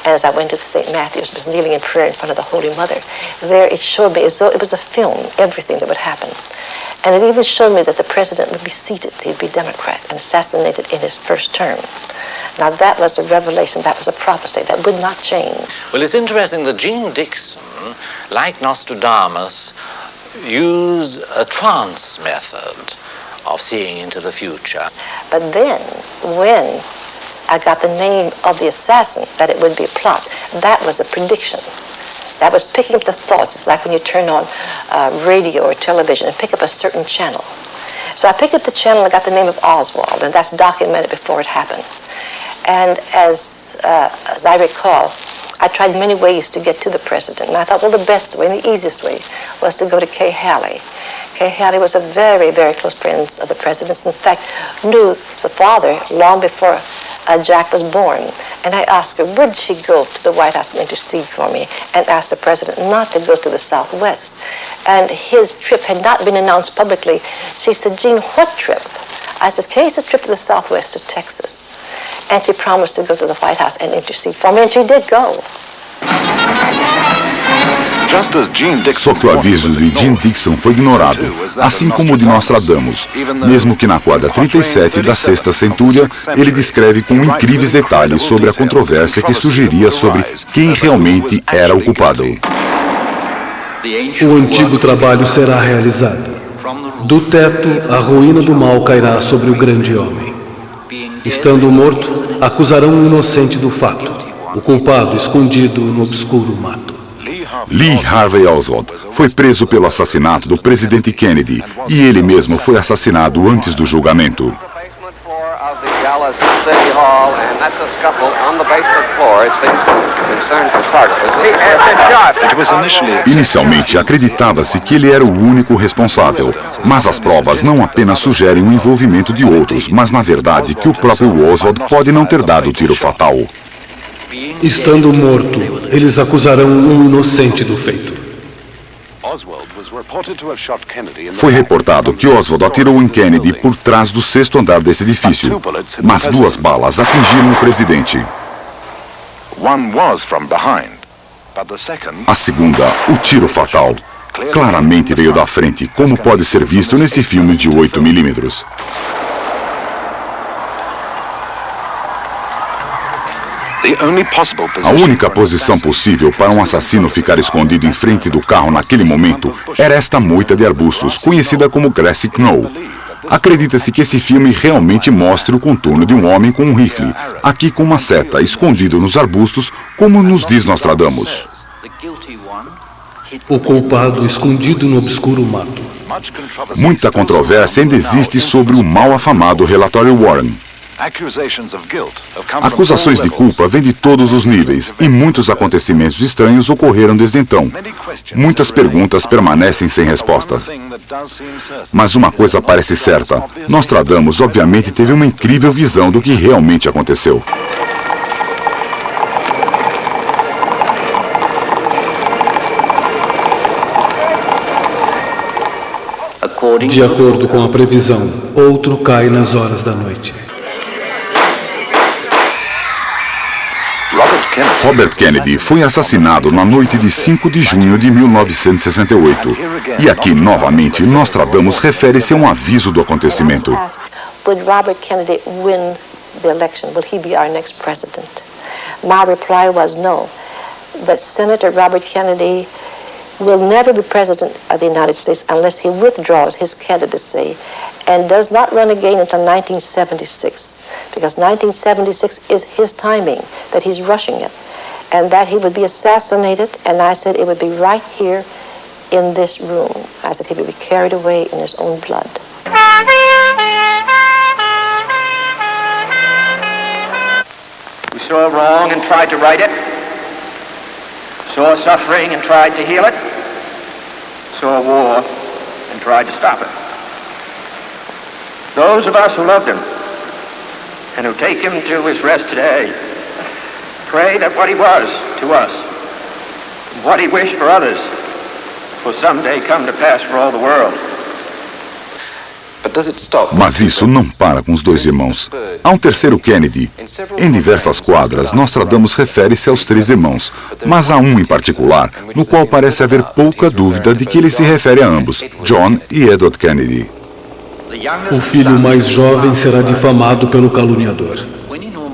And as I went to the St. Matthew's, was kneeling in prayer in front of the Holy Mother, there it showed me as though it was a film, everything that would happen. And it even showed me that the president would be seated, he'd be Democrat, and assassinated in his first term. Now that was a revelation, that was a prophecy, that would not change. Well, it's interesting that Gene Dixon, like Nostradamus, used a trance method of seeing into the future. But then, when I got the name of the assassin, that it would be a plot, that was a prediction. That was picking up the thoughts. It's like when you turn on radio or television and pick up a certain channel. So I picked up the channel and got the name of Oswald, and that's documented before it happened. And as I recall, I tried many ways to get to the president, and I thought, well, the best way and the easiest way was to go to Kay Haley. Kay Haley was a very, very close friend of the president's. In fact, knew the father long before Jack was born. And I asked her, would she go to the White House and intercede for me, and ask the president not to go to the Southwest. And his trip had not been announced publicly. She said, Gene, what trip? I said, Kay, it's a trip to the Southwest, to Texas. And she promised to go to the White House and intercede for me, and she did go. Só que o aviso de Jim Dixon foi ignorado, assim como o de Nostradamus. Mesmo que na quadra 37 da Sexta Centúria, ele descreve com incríveis detalhes sobre a controvérsia que surgiria sobre quem realmente era o culpado. O antigo trabalho será realizado. Do teto, a ruína do mal cairá sobre o grande homem. Estando morto, acusarão o inocente do fato, o culpado escondido no obscuro mato. Lee Harvey Oswald foi preso pelo assassinato do presidente Kennedy, e ele mesmo foi assassinado antes do julgamento. Inicialmente acreditava-se que ele era o único responsável, mas as provas não apenas sugerem o envolvimento de outros, mas na verdade que o próprio Oswald pode não ter dado o tiro fatal. Estando morto, eles acusarão um inocente do feito. Foi reportado que Oswald atirou em Kennedy por trás do 6º andar desse edifício, mas 2 balas atingiram o presidente. A segunda, o tiro fatal, claramente veio da frente, como pode ser visto neste filme de 8mm. A única posição possível para um assassino ficar escondido em frente do carro naquele momento era esta moita de arbustos, conhecida como Grassy Knoll. Acredita-se que esse filme realmente mostre o contorno de um homem com um rifle, aqui com uma seta, escondido nos arbustos, como nos diz Nostradamus. O culpado escondido no obscuro mato. Muita controvérsia ainda existe sobre o mal afamado relatório Warren. Acusações de culpa vêm de todos os níveis e muitos acontecimentos estranhos ocorreram desde então. Muitas perguntas permanecem sem resposta. Mas uma coisa parece certa: Nostradamus obviamente teve uma incrível visão do que realmente aconteceu. De acordo com a previsão, outro cai nas horas da noite. Robert Kennedy foi assassinado na noite de 5 de junho de 1968. E aqui, novamente, Nostradamus refere-se a um aviso do acontecimento. Would Robert Kennedy win the election? Will he be our next president? My reply was no. That Senator Robert Kennedy will never be president of the United States unless he withdraws his candidacy and does not run again until 1976, because 1976 is his timing, that he's rushing it, and that he would be assassinated, and I said it would be right here in this room. I said he would be carried away in his own blood. We saw wrong and tried to right it, saw suffering and tried to heal it, saw war and tried to stop it. Those of us who loved him and who take him to his rest today pray that what he was to us, what he wished for others, will someday come to pass for all the world. Mas isso não para com os dois irmãos. Há um terceiro Kennedy. Em diversas quadras, Nostradamus refere-se aos três irmãos, mas há um em particular, no qual parece haver pouca dúvida de que ele se refere a ambos, John e Edward Kennedy. O filho mais jovem será difamado pelo caluniador.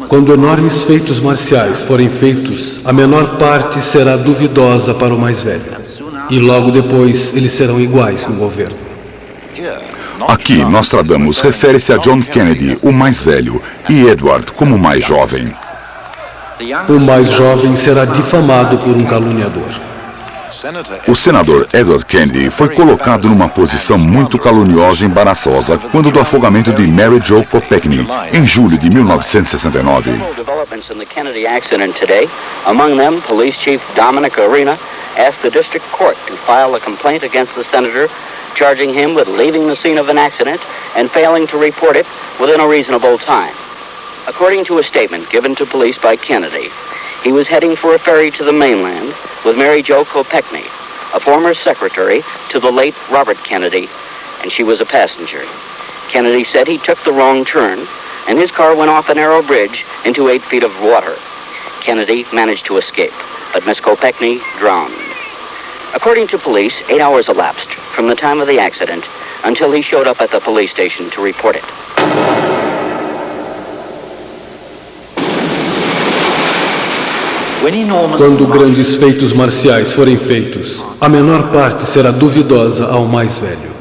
Quando enormes feitos marciais forem feitos, a menor parte será duvidosa para o mais velho. E logo depois eles serão iguais no governo. Aqui, Nostradamus refere-se a John Kennedy, o mais velho, e Edward como o mais jovem. O mais jovem será difamado por um caluniador. O senador Edward Kennedy foi colocado numa posição muito caluniosa e embaraçosa quando do afogamento de Mary Jo Kopechne, em julho de 1969. Developments in the Kennedy accident today. Among them, Police Chief Dominic Arena asked the district court to file a complaint against the senator, charging him with leaving the scene of an accident and failing to report it within a reasonable time. According to a statement given to police by Kennedy, he was heading for a ferry to the mainland with Mary Jo Kopechne, a former secretary to the late Robert Kennedy, and she was a passenger. Kennedy said he took the wrong turn, and his car went off a narrow bridge into 8 feet of water. Kennedy managed to escape, but Miss Kopechne drowned. According to police, 8 hours elapsed from the time of the accident until he showed up at the police station to report it. Quando grandes feitos marciais forem feitos, a menor parte será duvidosa ao mais velho.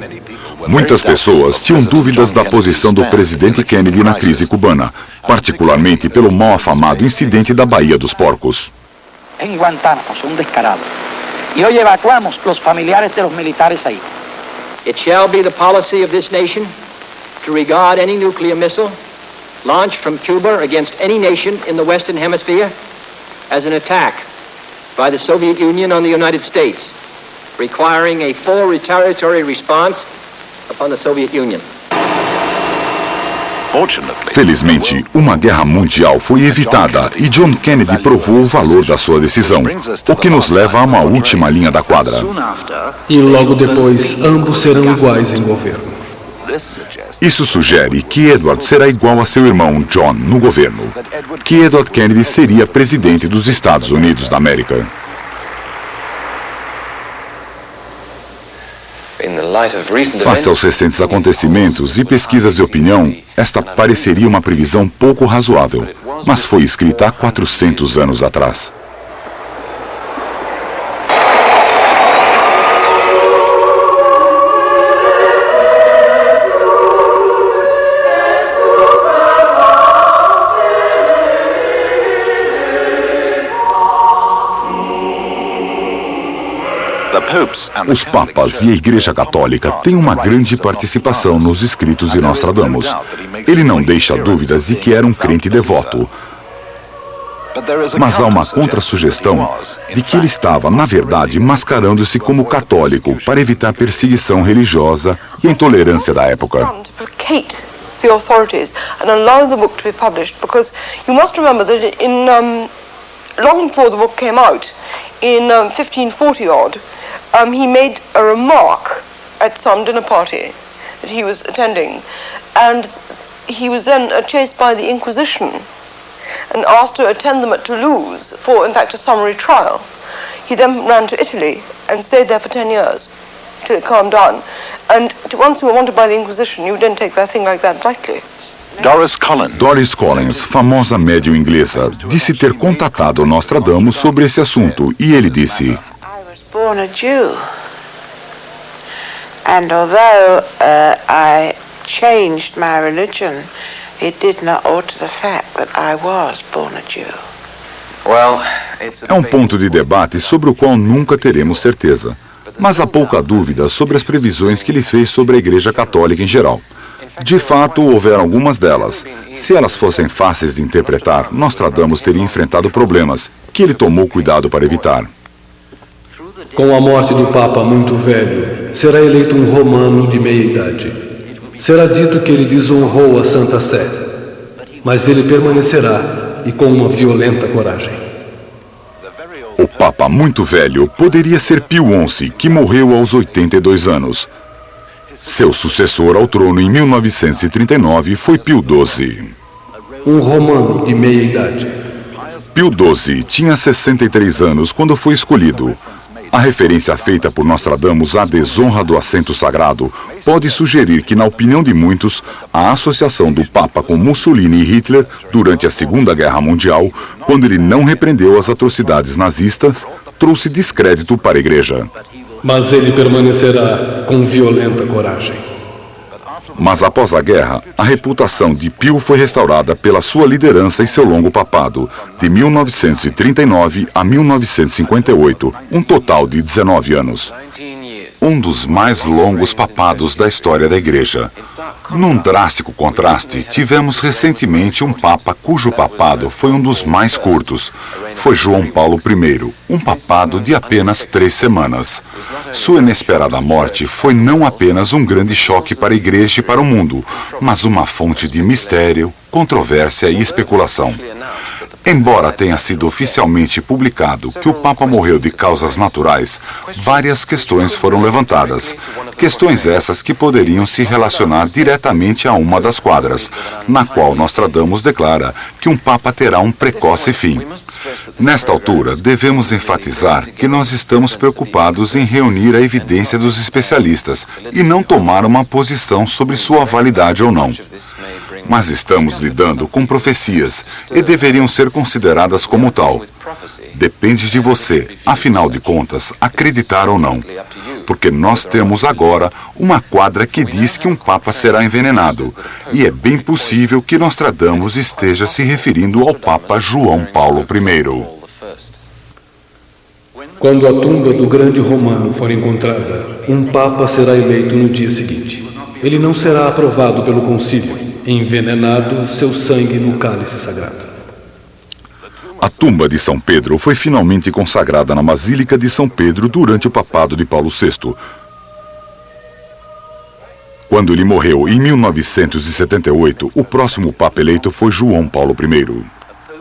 Muitas pessoas tinham dúvidas da posição do presidente Kennedy na crise cubana, particularmente pelo mal afamado incidente da Baía dos Porcos. En Guantánamo, un descarado. Y hoy evacuamos los familiares de los militares ahí. It shall be the policy of this nation to regard any nuclear missile launched from Cuba against any nation in the Western Hemisphere as an attack by the Soviet Union on the United States, requiring a full retaliatory response upon the Soviet Union. Felizmente, uma guerra mundial foi evitada e John Kennedy provou o valor da sua decisão, o que nos leva a uma última linha da quadra. E logo depois, ambos serão iguais em governo. Isso sugere que Edward será igual a seu irmão John no governo, que Edward Kennedy seria presidente dos Estados Unidos da América. Face aos recentes acontecimentos e pesquisas de opinião, esta pareceria uma previsão pouco razoável, mas foi escrita há 400 anos atrás. Os papas e a Igreja Católica têm uma grande participação nos escritos de Nostradamus. Ele não deixa dúvidas de que era um crente devoto. Mas há uma contra-sugestão de que ele estava, na verdade, mascarando-se como católico para evitar perseguição religiosa e a intolerância da época. The authorities and allow the book to be published, because you must remember that in long before the book came out, in 1540 odd, he made a remark at some dinner party that he was attending, and he was then chased by the Inquisition and asked to attend them at Toulouse for, in fact, a summary trial. He then ran to Italy and stayed there for 10 years till it calmed down. And once you were wanted by the Inquisition, you didn't take that thing like that lightly. Doris Collins, famosa médium inglesa, disse ter contatado Nostradamus sobre esse assunto, e ele disse: I was born a Jew, and although I changed my religion, it did not alter the fact that I was born a Jew. É um ponto de debate sobre o qual nunca teremos certeza. Mas há pouca dúvida sobre as previsões que ele fez sobre a Igreja Católica em geral. De fato, houveram algumas delas. Se elas fossem fáceis de interpretar, Nostradamus teria enfrentado problemas, que ele tomou cuidado para evitar. Com a morte do Papa muito velho, será eleito um romano de meia-idade. Será dito que ele desonrou a Santa Sé, mas ele permanecerá, e com uma violenta coragem. O Papa muito velho poderia ser Pio XI, que morreu aos 82 anos. Seu sucessor ao trono em 1939 foi Pio XII. Um romano de meia-idade. Pio XII tinha 63 anos quando foi escolhido. A referência feita por Nostradamus à desonra do assento sagrado pode sugerir que, na opinião de muitos, a associação do Papa com Mussolini e Hitler durante a Segunda Guerra Mundial, quando ele não repreendeu as atrocidades nazistas, trouxe descrédito para a Igreja. Mas ele permanecerá com violenta coragem. Mas após a guerra, a reputação de Pio foi restaurada pela sua liderança e seu longo papado, de 1939 a 1958, um total de 19 anos. Um dos mais longos papados da história da Igreja. Num drástico contraste, tivemos recentemente um Papa cujo papado foi um dos mais curtos. Foi João Paulo I, um papado de apenas 3 semanas. Sua inesperada morte foi não apenas um grande choque para a Igreja e para o mundo, mas uma fonte de mistério, controvérsia e especulação. Embora tenha sido oficialmente publicado que o Papa morreu de causas naturais, várias questões foram levantadas. Questões essas que poderiam se relacionar diretamente a uma das quadras, na qual Nostradamus declara que um Papa terá um precoce fim. Nesta altura, devemos enfatizar que nós estamos preocupados em reunir a evidência dos especialistas e não tomar uma posição sobre sua validade ou não. Mas estamos lidando com profecias e deveriam ser consideradas como tal. Depende de você, afinal de contas, acreditar ou não. Porque nós temos agora uma quadra que diz que um Papa será envenenado. E é bem possível que Nostradamus esteja se referindo ao Papa João Paulo I. Quando a tumba do grande romano for encontrada, um Papa será eleito no dia seguinte. Ele não será aprovado pelo concílio. Envenenado seu sangue no cálice sagrado. A tumba de São Pedro foi finalmente consagrada na Basílica de São Pedro durante o papado de Paulo VI. Quando ele morreu em 1978, o próximo Papa eleito foi João Paulo I.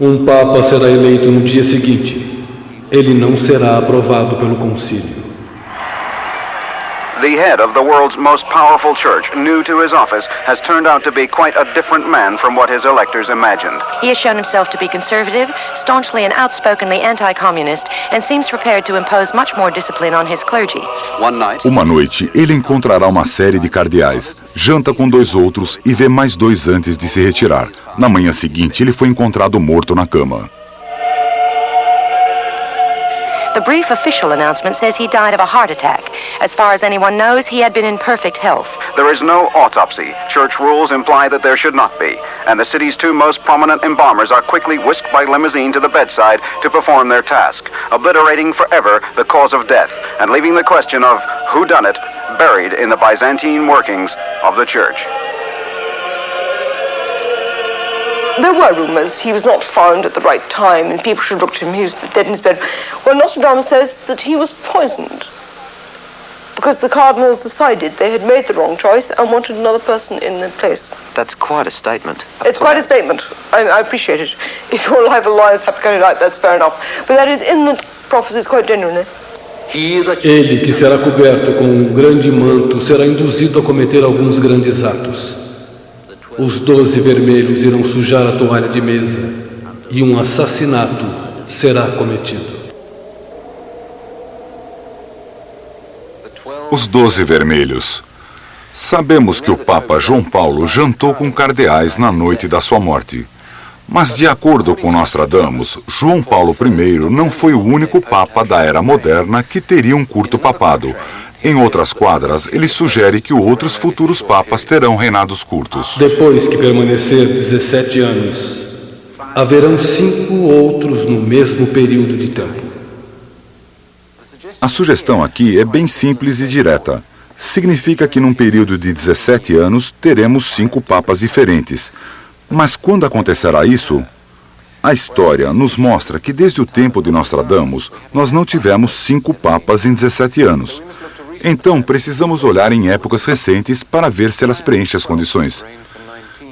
Um Papa será eleito no dia seguinte. Ele não será aprovado pelo concílio. The head of the world's most powerful church, new to his office, has turned out to be quite a different man from what his electors imagined. He has shown himself to be conservative, staunchly and outspokenly anti-communist, and seems prepared to impose much more discipline on his clergy. Uma noite, ele encontrará uma série de cardeais, janta com 2 outros e vê mais 2 antes de se retirar. Na manhã seguinte, ele foi encontrado morto na cama. The brief official announcement says he died of a heart attack. As far as anyone knows, he had been in perfect health. there is no autopsy. Church rules imply that there should not be. And the city's two most prominent embalmers are quickly whisked by limousine to the bedside to perform their task, obliterating forever the cause of death and leaving the question of who done it buried in the Byzantine workings of the church. There were rumours he was not found at the right time and people should look to him, he was dead in his bed. Well, Nostradamus says that he was poisoned because the cardinals decided they had made the wrong choice and wanted another person in their place. That's quite a statement. It's quite a statement. I appreciate it. If your libel lawyers have to get it right, that's fair enough. But that is in the prophecies quite genuinely. Ele, que será coberto com um grande manto, será induzido a cometer alguns grandes atos. Os 12 vermelhos irão sujar a toalha de mesa e um assassinato será cometido. Os 12 vermelhos. Sabemos que o Papa João Paulo jantou com cardeais na noite da sua morte. Mas, de acordo com Nostradamus, João Paulo I não foi o único Papa da Era Moderna que teria um curto papado. Em outras quadras, ele sugere que outros futuros papas terão reinados curtos. Depois que permanecer 17 anos, haverão 5 outros no mesmo período de tempo. A sugestão aqui é bem simples e direta. Significa que num período de 17 anos teremos 5 papas diferentes. Mas quando acontecerá isso? A história nos mostra que desde o tempo de Nostradamus, nós não tivemos 5 papas em 17 anos. Então, precisamos olhar em épocas recentes para ver se elas preenchem as condições.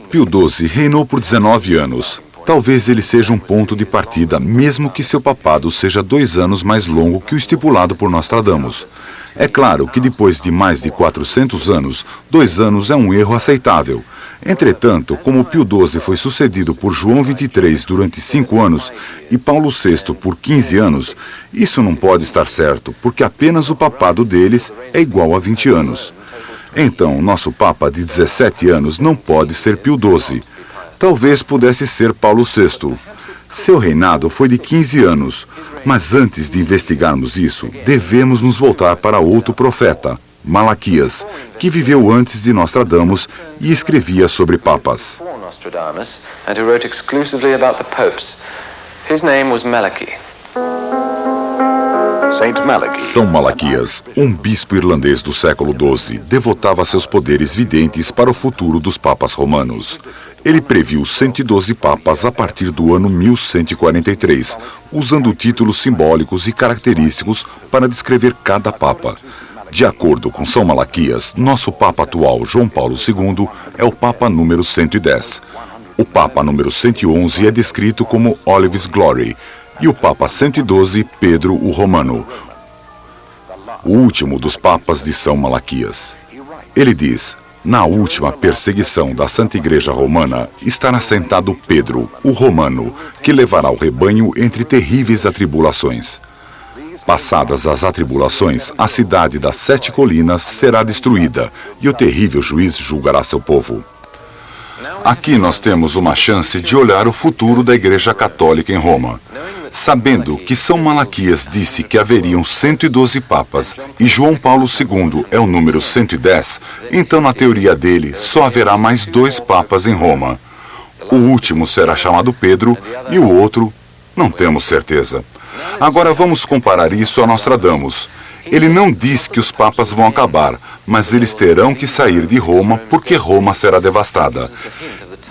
Pio XII reinou por 19 anos. Talvez ele seja um ponto de partida, mesmo que seu papado seja 2 anos mais longo que o estipulado por Nostradamus. É claro que depois de mais de 400 anos, 2 anos é um erro aceitável. Entretanto, como Pio XII foi sucedido por João XXIII durante 5 anos e Paulo VI por 15 anos, isso não pode estar certo, porque apenas o papado deles é igual a 20 anos. Então, nosso Papa de 17 anos não pode ser Pio XII. Talvez pudesse ser Paulo VI. Seu reinado foi de 15 anos, mas antes de investigarmos isso, devemos nos voltar para outro profeta, Malaquias, que viveu antes de Nostradamus e escrevia sobre papas. Nostradamus, and who wrote exclusively about the popes. His name was Malachi. São Malaquias, um bispo irlandês do século XII, devotava seus poderes videntes para o futuro dos papas romanos. Ele previu 112 papas a partir do ano 1143, usando títulos simbólicos e característicos para descrever cada papa. De acordo com São Malaquias, nosso Papa atual, João Paulo II, é o Papa número 110. O Papa número 111 é descrito como Olive's Glory, e o Papa 112, Pedro o Romano, o último dos papas de São Malaquias. Ele diz: na última perseguição da Santa Igreja Romana estará sentado Pedro, o Romano, que levará o rebanho entre terríveis atribulações. Passadas as atribulações, a cidade das 7 colinas será destruída e o terrível juiz julgará seu povo. Aqui nós temos uma chance de olhar o futuro da Igreja Católica em Roma. Sabendo que São Malaquias disse que haveriam 112 papas e João Paulo II é o número 110, então na teoria dele só haverá mais 2 papas em Roma. O último será chamado Pedro e o outro não temos certeza. Agora vamos comparar isso a Nostradamus. Ele não diz que os papas vão acabar, mas eles terão que sair de Roma porque Roma será devastada.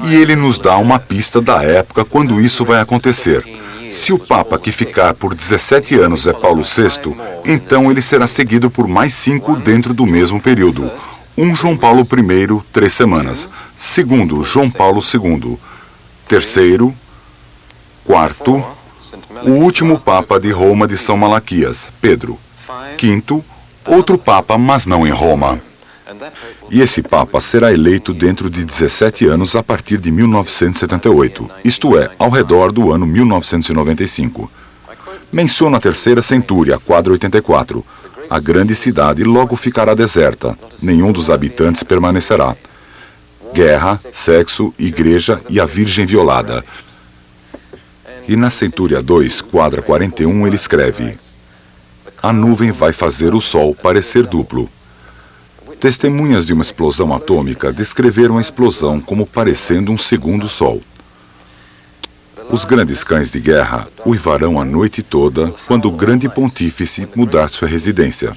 E ele nos dá uma pista da época quando isso vai acontecer. Se o Papa que ficar por 17 anos é Paulo VI, então ele será seguido por mais 5 dentro do mesmo período. Um João Paulo I, 3 semanas. Segundo, João Paulo II. Terceiro, quarto, o último Papa de Roma de São Malaquias, Pedro. Quinto, outro Papa, mas não em Roma. E esse Papa será eleito dentro de 17 anos a partir de 1978, isto é, ao redor do ano 1995. Menciono a terceira centúria, quadro 84. A grande cidade logo ficará deserta, nenhum dos habitantes permanecerá. Guerra, sexo, igreja e a Virgem violada. E na centúria 2, quadra 41, ele escreve: a nuvem vai fazer o sol parecer duplo. Testemunhas de uma explosão atômica descreveram a explosão como parecendo um segundo sol. Os grandes cães de guerra uivarão a noite toda quando o grande pontífice mudar sua residência.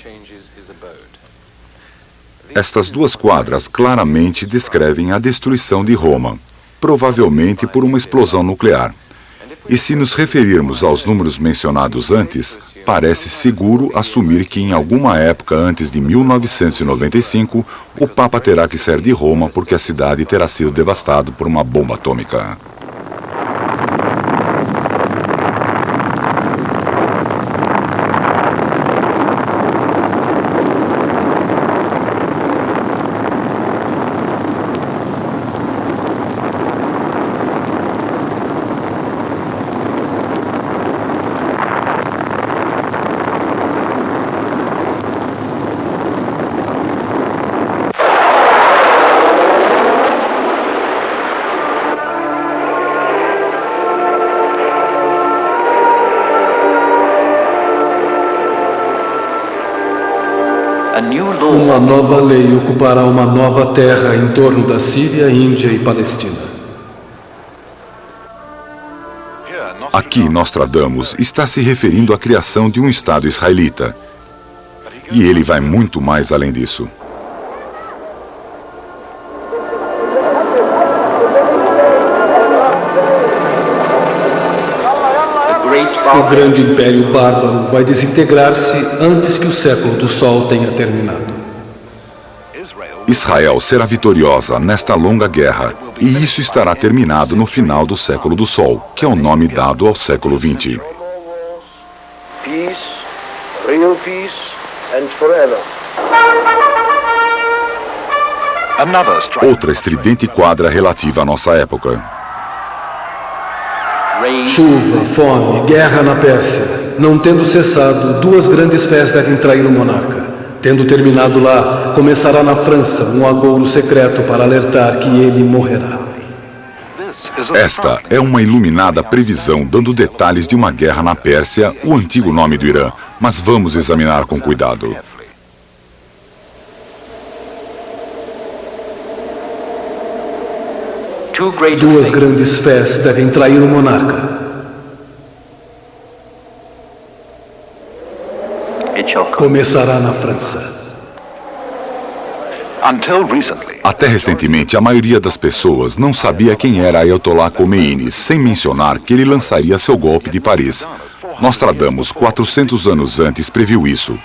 Estas duas quadras claramente descrevem a destruição de Roma, provavelmente por uma explosão nuclear. E se nos referirmos aos números mencionados antes, parece seguro assumir que em alguma época antes de 1995, o Papa terá que sair de Roma porque a cidade terá sido devastada por uma bomba atômica. Uma nova lei ocupará uma nova terra em torno da Síria, Índia e Palestina. Aqui, Nostradamus está se referindo à criação de um Estado israelita. E ele vai muito mais além disso. O grande império bárbaro vai desintegrar-se antes que o século do Sol tenha terminado. Israel será vitoriosa nesta longa guerra, e isso estará terminado no final do século do Sol, que é o nome dado ao século XX. Peace, real peace, and forever. Outra estridente quadra relativa à nossa época. Chuva, fome, guerra na Pérsia. Não tendo cessado, duas grandes fés devem trair o monarca. Tendo terminado lá, começará na França um agouro secreto para alertar que ele morrerá. Esta é uma iluminada previsão dando detalhes de uma guerra na Pérsia, o antigo nome do Irã, mas vamos examinar com cuidado. Duas grandes fés devem trair o monarca. Começará na França. Até recentemente, a maioria das pessoas não sabia quem era Ayatollah Khomeini, sem mencionar que ele lançaria seu golpe de Paris. Nostradamus, 400 anos antes, previu isso.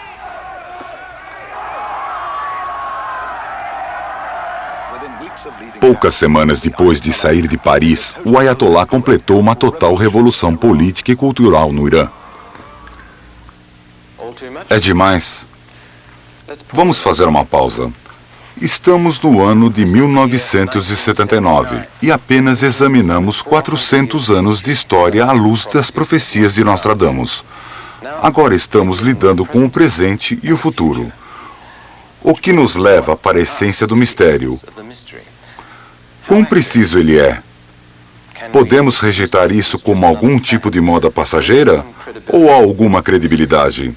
Poucas semanas depois de sair de Paris, o Ayatollah completou uma total revolução política e cultural no Irã. É demais. Vamos fazer uma pausa. Estamos no ano de 1979 e apenas examinamos 400 anos de história à luz das profecias de Nostradamus. Agora estamos lidando com o presente e o futuro. O que nos leva para a essência do mistério. Quão preciso ele é? Podemos rejeitar isso como algum tipo de moda passageira? Ou há alguma credibilidade?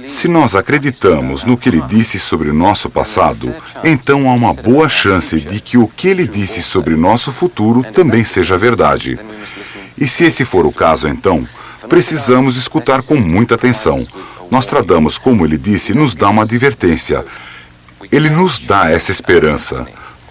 Se nós acreditamos no que ele disse sobre o nosso passado, então há uma boa chance de que o que ele disse sobre o nosso futuro também seja verdade. E se esse for o caso, então, precisamos escutar com muita atenção. Nostradamus, como ele disse, nos dá uma advertência. Ele nos dá essa esperança.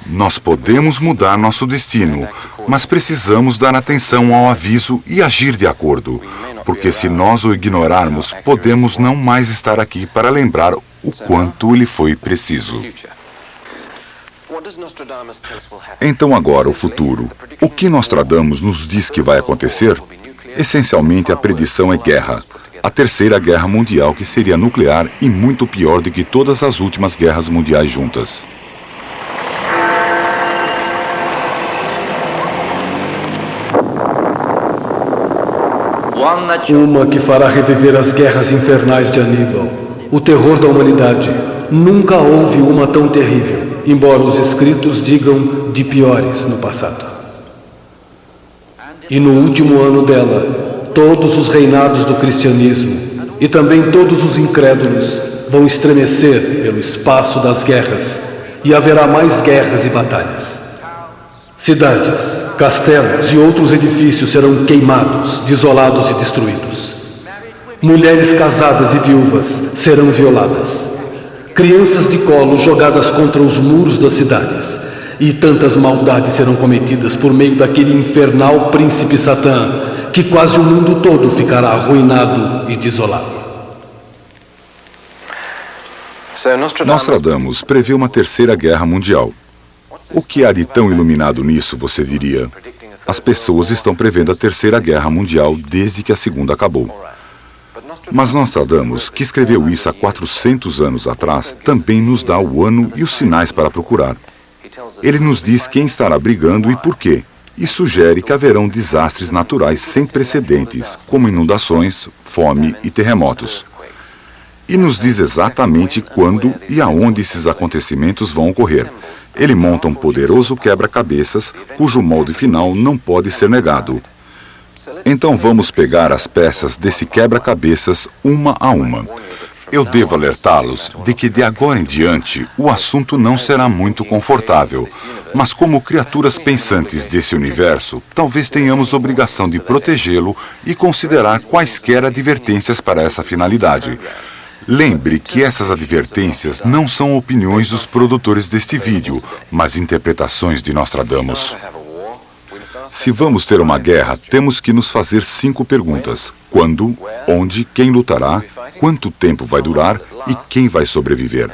Nós podemos mudar nosso destino, mas precisamos dar atenção ao aviso e agir de acordo, porque se nós o ignorarmos, podemos não mais estar aqui para lembrar o quanto ele foi preciso. Então agora o futuro. O que Nostradamus nos diz que vai acontecer? Essencialmente a predição é guerra. A terceira guerra mundial, que seria nuclear e muito pior do que todas as últimas guerras mundiais juntas. Uma que fará reviver as guerras infernais de Aníbal, o terror da humanidade. Nunca houve uma tão terrível, embora os escritos digam de piores no passado. E no último ano dela, todos os reinados do cristianismo e também todos os incrédulos vão estremecer pelo espaço das guerras e haverá mais guerras e batalhas. Cidades, castelos e outros edifícios serão queimados, desolados e destruídos. Mulheres casadas e viúvas serão violadas. Crianças de colo jogadas contra os muros das cidades. E tantas maldades serão cometidas por meio daquele infernal príncipe Satã, que quase o mundo todo ficará arruinado e desolado. Nostradamus prevê uma terceira guerra mundial. O que há de tão iluminado nisso, você diria? As pessoas estão prevendo a terceira guerra mundial desde que a segunda acabou. Mas Nostradamus, que escreveu isso há 400 anos atrás, também nos dá o ano e os sinais para procurar. Ele nos diz quem estará brigando e por quê, e sugere que haverão desastres naturais sem precedentes, como inundações, fome e terremotos. E nos diz exatamente quando e aonde esses acontecimentos vão ocorrer. Ele monta um poderoso quebra-cabeças, cujo molde final não pode ser negado. Então vamos pegar as peças desse quebra-cabeças uma a uma. Eu devo alertá-los de que de agora em diante o assunto não será muito confortável, mas como criaturas pensantes desse universo, talvez tenhamos obrigação de protegê-lo e considerar quaisquer advertências para essa finalidade. Lembre que essas advertências não são opiniões dos produtores deste vídeo, mas interpretações de Nostradamus. Se vamos ter uma guerra, temos que nos fazer 5 perguntas. Quando, onde, quem lutará, quanto tempo vai durar e quem vai sobreviver.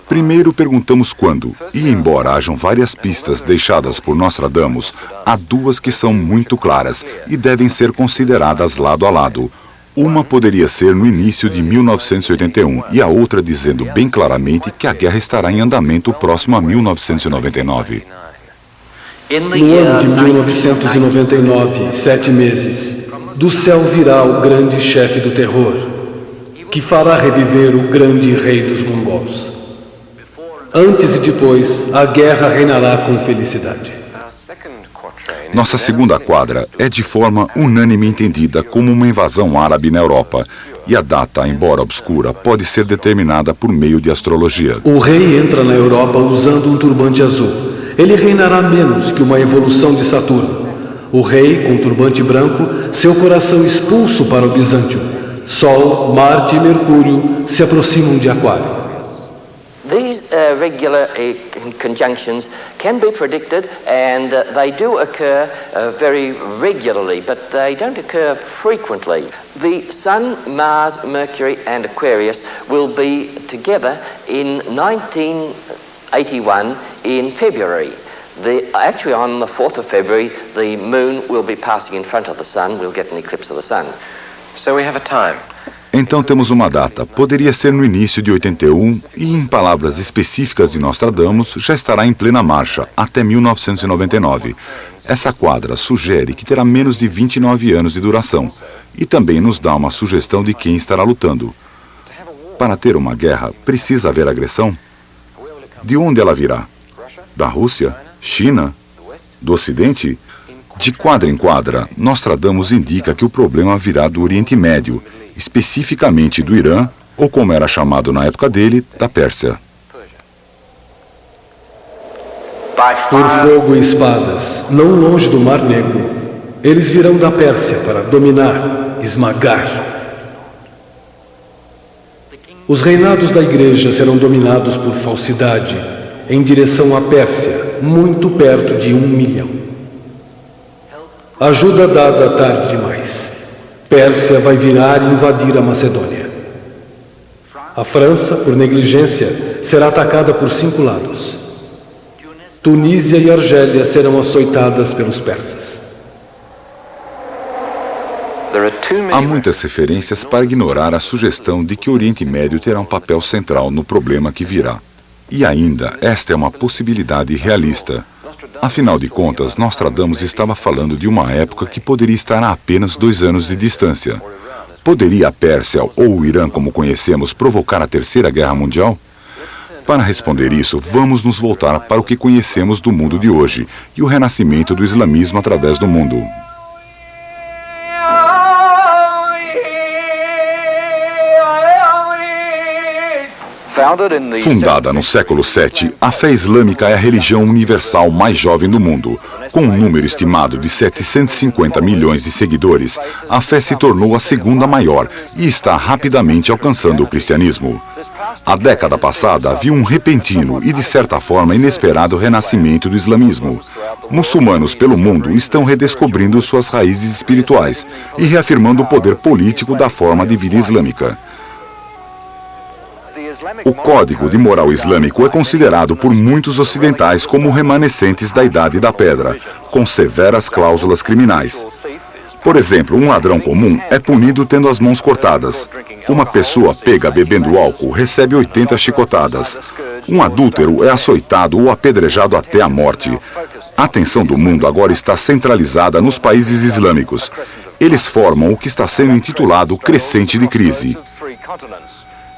Primeiro perguntamos quando, e embora hajam várias pistas deixadas por Nostradamus, há 2 que são muito claras e devem ser consideradas lado a lado. Uma poderia ser no início de 1981 e a outra dizendo bem claramente que a guerra estará em andamento próximo a 1999. No ano de 1999, 7 meses, do céu virá o grande chefe do terror, que fará reviver o grande rei dos mongols. Antes e depois, a guerra reinará com felicidade. Nossa segunda quadra é de forma unânime entendida como uma invasão árabe na Europa, e a data, embora obscura, pode ser determinada por meio de astrologia. O rei entra na Europa usando um turbante azul. Ele reinará menos que uma evolução de Saturno. O rei, com turbante branco, seu coração expulso para o Bizâncio. Sol, Marte e Mercúrio se aproximam de Aquário. These regular conjunctions can be predicted, and they do occur very regularly, but they don't occur frequently. The Sun, Mars, Mercury and Aquarius will be together in 1981 in February. Actually on the 4th of February, the Moon will be passing in front of the Sun. We'll get an eclipse of the Sun. So we have a time. Então temos uma data, poderia ser no início de 81 e, em palavras específicas de Nostradamus, já estará em plena marcha, até 1999. Essa quadra sugere que terá menos de 29 anos de duração e também nos dá uma sugestão de quem estará lutando. Para ter uma guerra, precisa haver agressão? De onde ela virá? Da Rússia? China? Do Ocidente? De quadra em quadra, Nostradamus indica que o problema virá do Oriente Médio, especificamente do Irã, ou como era chamado na época dele, da Pérsia. Por fogo e espadas, não longe do Mar Negro, eles virão da Pérsia para dominar, esmagar. Os reinados da igreja serão dominados por falsidade, em direção à Pérsia, muito perto de 1 milhão. Ajuda dada tarde demais. Pérsia vai virar e invadir a Macedônia. A França, por negligência, será atacada por 5 lados. Tunísia e Argélia serão açoitadas pelos persas. Há muitas referências para ignorar a sugestão de que o Oriente Médio terá um papel central no problema que virá. E ainda, esta é uma possibilidade realista. Afinal de contas, Nostradamus estava falando de uma época que poderia estar a apenas 2 anos de distância. Poderia a Pérsia ou o Irã, como conhecemos, provocar a Terceira Guerra Mundial? Para responder isso, vamos nos voltar para o que conhecemos do mundo de hoje e o renascimento do islamismo através do mundo. Fundada no século VII, a fé islâmica é a religião universal mais jovem do mundo. Com um número estimado de 750 milhões de seguidores, a fé se tornou a segunda maior e está rapidamente alcançando o cristianismo. A década passada viu um repentino e, de certa forma, inesperado renascimento do islamismo. Muçulmanos pelo mundo estão redescobrindo suas raízes espirituais e reafirmando o poder político da forma de vida islâmica. O Código de Moral Islâmico é considerado por muitos ocidentais como remanescentes da Idade da Pedra, com severas cláusulas criminais. Por exemplo, um ladrão comum é punido tendo as mãos cortadas. Uma pessoa pega bebendo álcool recebe 80 chicotadas. Um adúltero é açoitado ou apedrejado até a morte. A atenção do mundo agora está centralizada nos países islâmicos. Eles formam o que está sendo intitulado crescente de crise.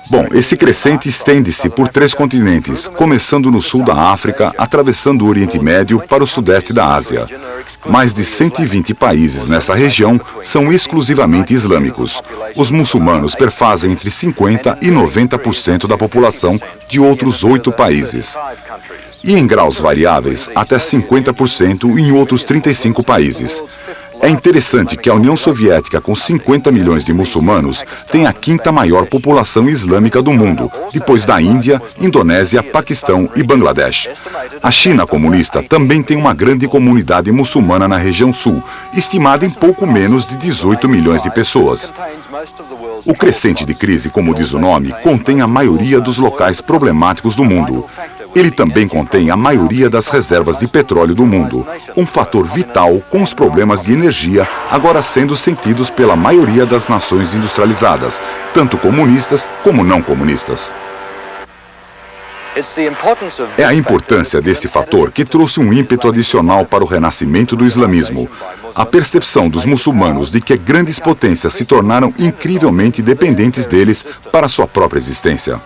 Bom, esse crescente estende-se por 3 continentes, começando no sul da África, atravessando o Oriente Médio para o sudeste da Ásia. Mais de 120 países nessa região são exclusivamente islâmicos. Os muçulmanos perfazem entre 50% e 90% da população de outros 8 países. E em graus variáveis, até 50% em outros 35 países. É interessante que a União Soviética, com 50 milhões de muçulmanos, tem a 5ª maior população islâmica do mundo, depois da Índia, Indonésia, Paquistão e Bangladesh. A China comunista também tem uma grande comunidade muçulmana na região sul, estimada em pouco menos de 18 milhões de pessoas. O crescente de crise, como diz o nome, contém a maioria dos locais problemáticos do mundo. Ele também contém a maioria das reservas de petróleo do mundo, um fator vital com os problemas de energia agora sendo sentidos pela maioria das nações industrializadas, tanto comunistas como não comunistas. É a importância desse fator que trouxe um ímpeto adicional para o renascimento do islamismo. A percepção dos muçulmanos de que grandes potências se tornaram incrivelmente dependentes deles para sua própria existência.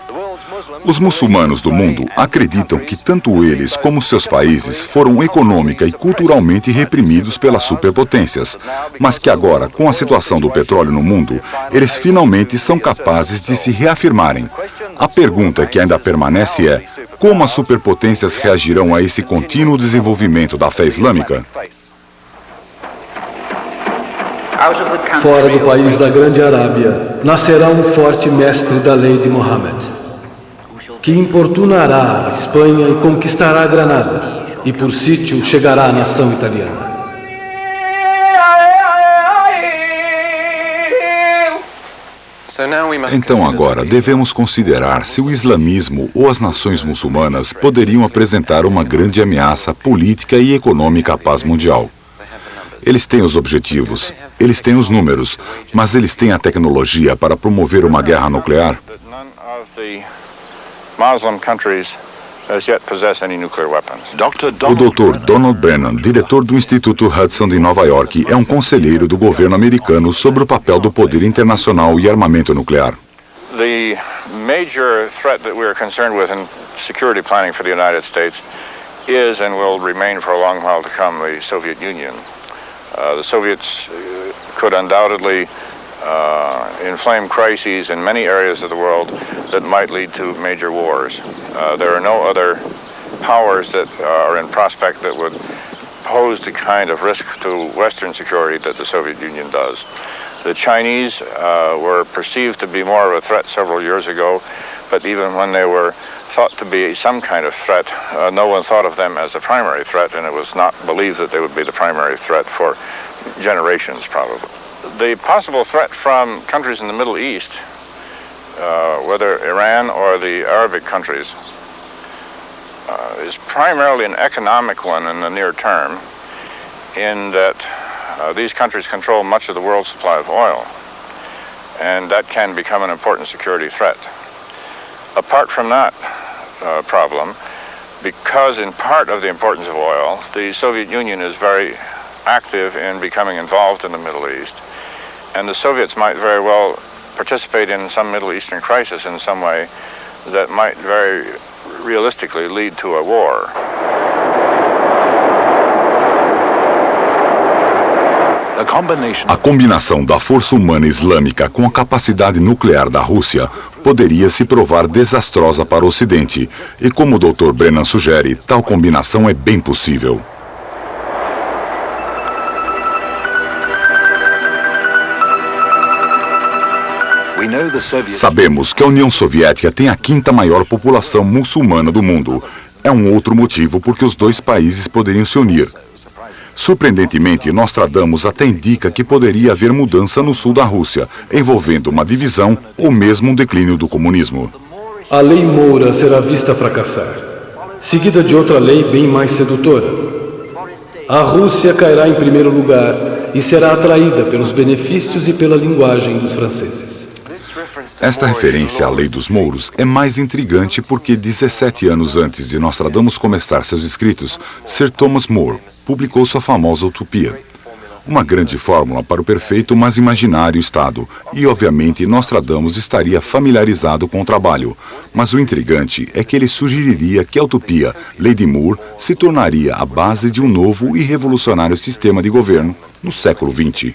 Os muçulmanos do mundo acreditam que tanto eles como seus países foram econômica e culturalmente reprimidos pelas superpotências, mas que agora, com a situação do petróleo no mundo, eles finalmente são capazes de se reafirmarem. A pergunta que ainda permanece é: como as superpotências reagirão a esse contínuo desenvolvimento da fé islâmica? Fora do país da Grande Arábia, nascerá um forte mestre da lei de Mohammed, que importunará a Espanha e conquistará a Granada, e por sítio chegará à nação italiana. Então agora devemos considerar se o islamismo ou as nações muçulmanas poderiam apresentar uma grande ameaça política e econômica à paz mundial. Eles têm os objetivos, eles têm os números, mas eles têm a tecnologia para promover uma guerra nuclear? Muslim countries as yet possess any nuclear weapons. O Dr. Donald Brennan, diretor do Instituto Hudson de Nova York, é um conselheiro do governo americano sobre o papel do poder internacional e armamento nuclear. The major threat that we are concerned with in security planning for the United States is and will remain for a long while to come the Soviet Union. The Soviets could undoubtedly inflame crises in many areas of the world that might lead to major wars. There are no other powers that are in prospect that would pose the kind of risk to Western security that the Soviet Union does. The Chinese were perceived to be more of a threat several years ago, but even when they were thought to be some kind of threat, no one thought of them as a primary threat, and it was not believed that they would be the primary threat for generations, probably. The possible threat from countries in the Middle East, whether Iran or the Arabic countries, is primarily an economic one in the near term, in that these countries control much of the world's supply of oil, and that can become an important security threat. Apart from that problem, because in part of the importance of oil, the Soviet Union is very active in becoming involved in the Middle East, and the Soviets might very well participate in some Middle Eastern crisis in some way that might very realistically lead to a war. A combinação da força humana islâmica com a capacidade nuclear da Rússia poderia se provar desastrosa para o Ocidente. E como o Dr. Brennan sugere, tal combinação é bem possível. Sabemos que a União Soviética tem a quinta maior população muçulmana do mundo. É um outro motivo por que os dois países poderiam se unir. Surpreendentemente, Nostradamus até indica que poderia haver mudança no sul da Rússia, envolvendo uma divisão ou mesmo um declínio do comunismo. A lei Moura será vista fracassar, seguida de outra lei bem mais sedutora. A Rússia cairá em primeiro lugar e será atraída pelos benefícios e pela linguagem dos franceses. Esta referência à lei dos mouros é mais intrigante porque 17 anos antes de Nostradamus começar seus escritos, Sir Thomas More publicou sua famosa Utopia. Uma grande fórmula para o perfeito, mas imaginário Estado. E, obviamente, Nostradamus estaria familiarizado com o trabalho. Mas o intrigante é que ele sugeriria que a Utopia, lei de Moore, se tornaria a base de um novo e revolucionário sistema de governo no século XX.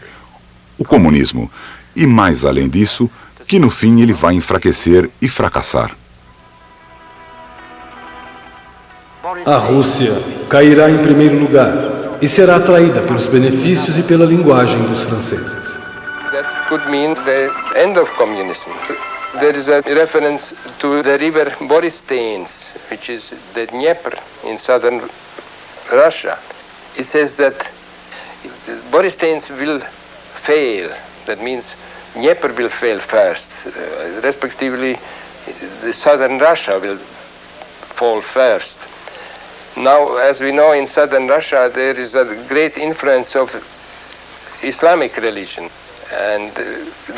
O comunismo. E, mais além disso, que no fim ele vai enfraquecer e fracassar. A Rússia cairá em primeiro lugar e será atraída pelos benefícios e pela linguagem dos franceses. That could mean the end of communism. There is a reference to the river Borysthenes, which is the Dnieper in southern Russia. It says that Borysthenes will fail. That means Dnieper will fail first. Respectively, the southern Russia will fall first. Now, as we know, in southern Russia, there is a great influence of Islamic religion. And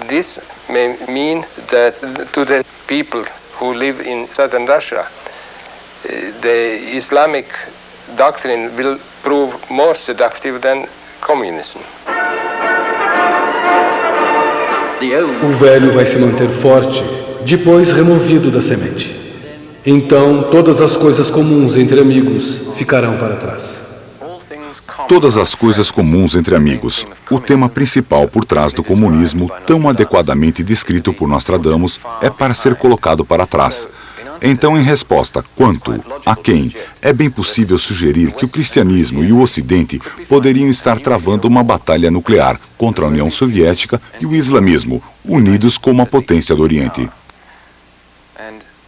this may mean that to the people who live in southern Russia, the Islamic doctrine will prove more seductive than communism. O velho vai se manter forte, depois removido da semente. Então, todas as coisas comuns entre amigos ficarão para trás. Todas as coisas comuns entre amigos, o tema principal por trás do comunismo, tão adequadamente descrito por Nostradamus, é para ser colocado para trás. Então, em resposta, quanto, a quem, é bem possível sugerir que o cristianismo e o Ocidente poderiam estar travando uma batalha nuclear contra a União Soviética e o islamismo, unidos como a potência do Oriente.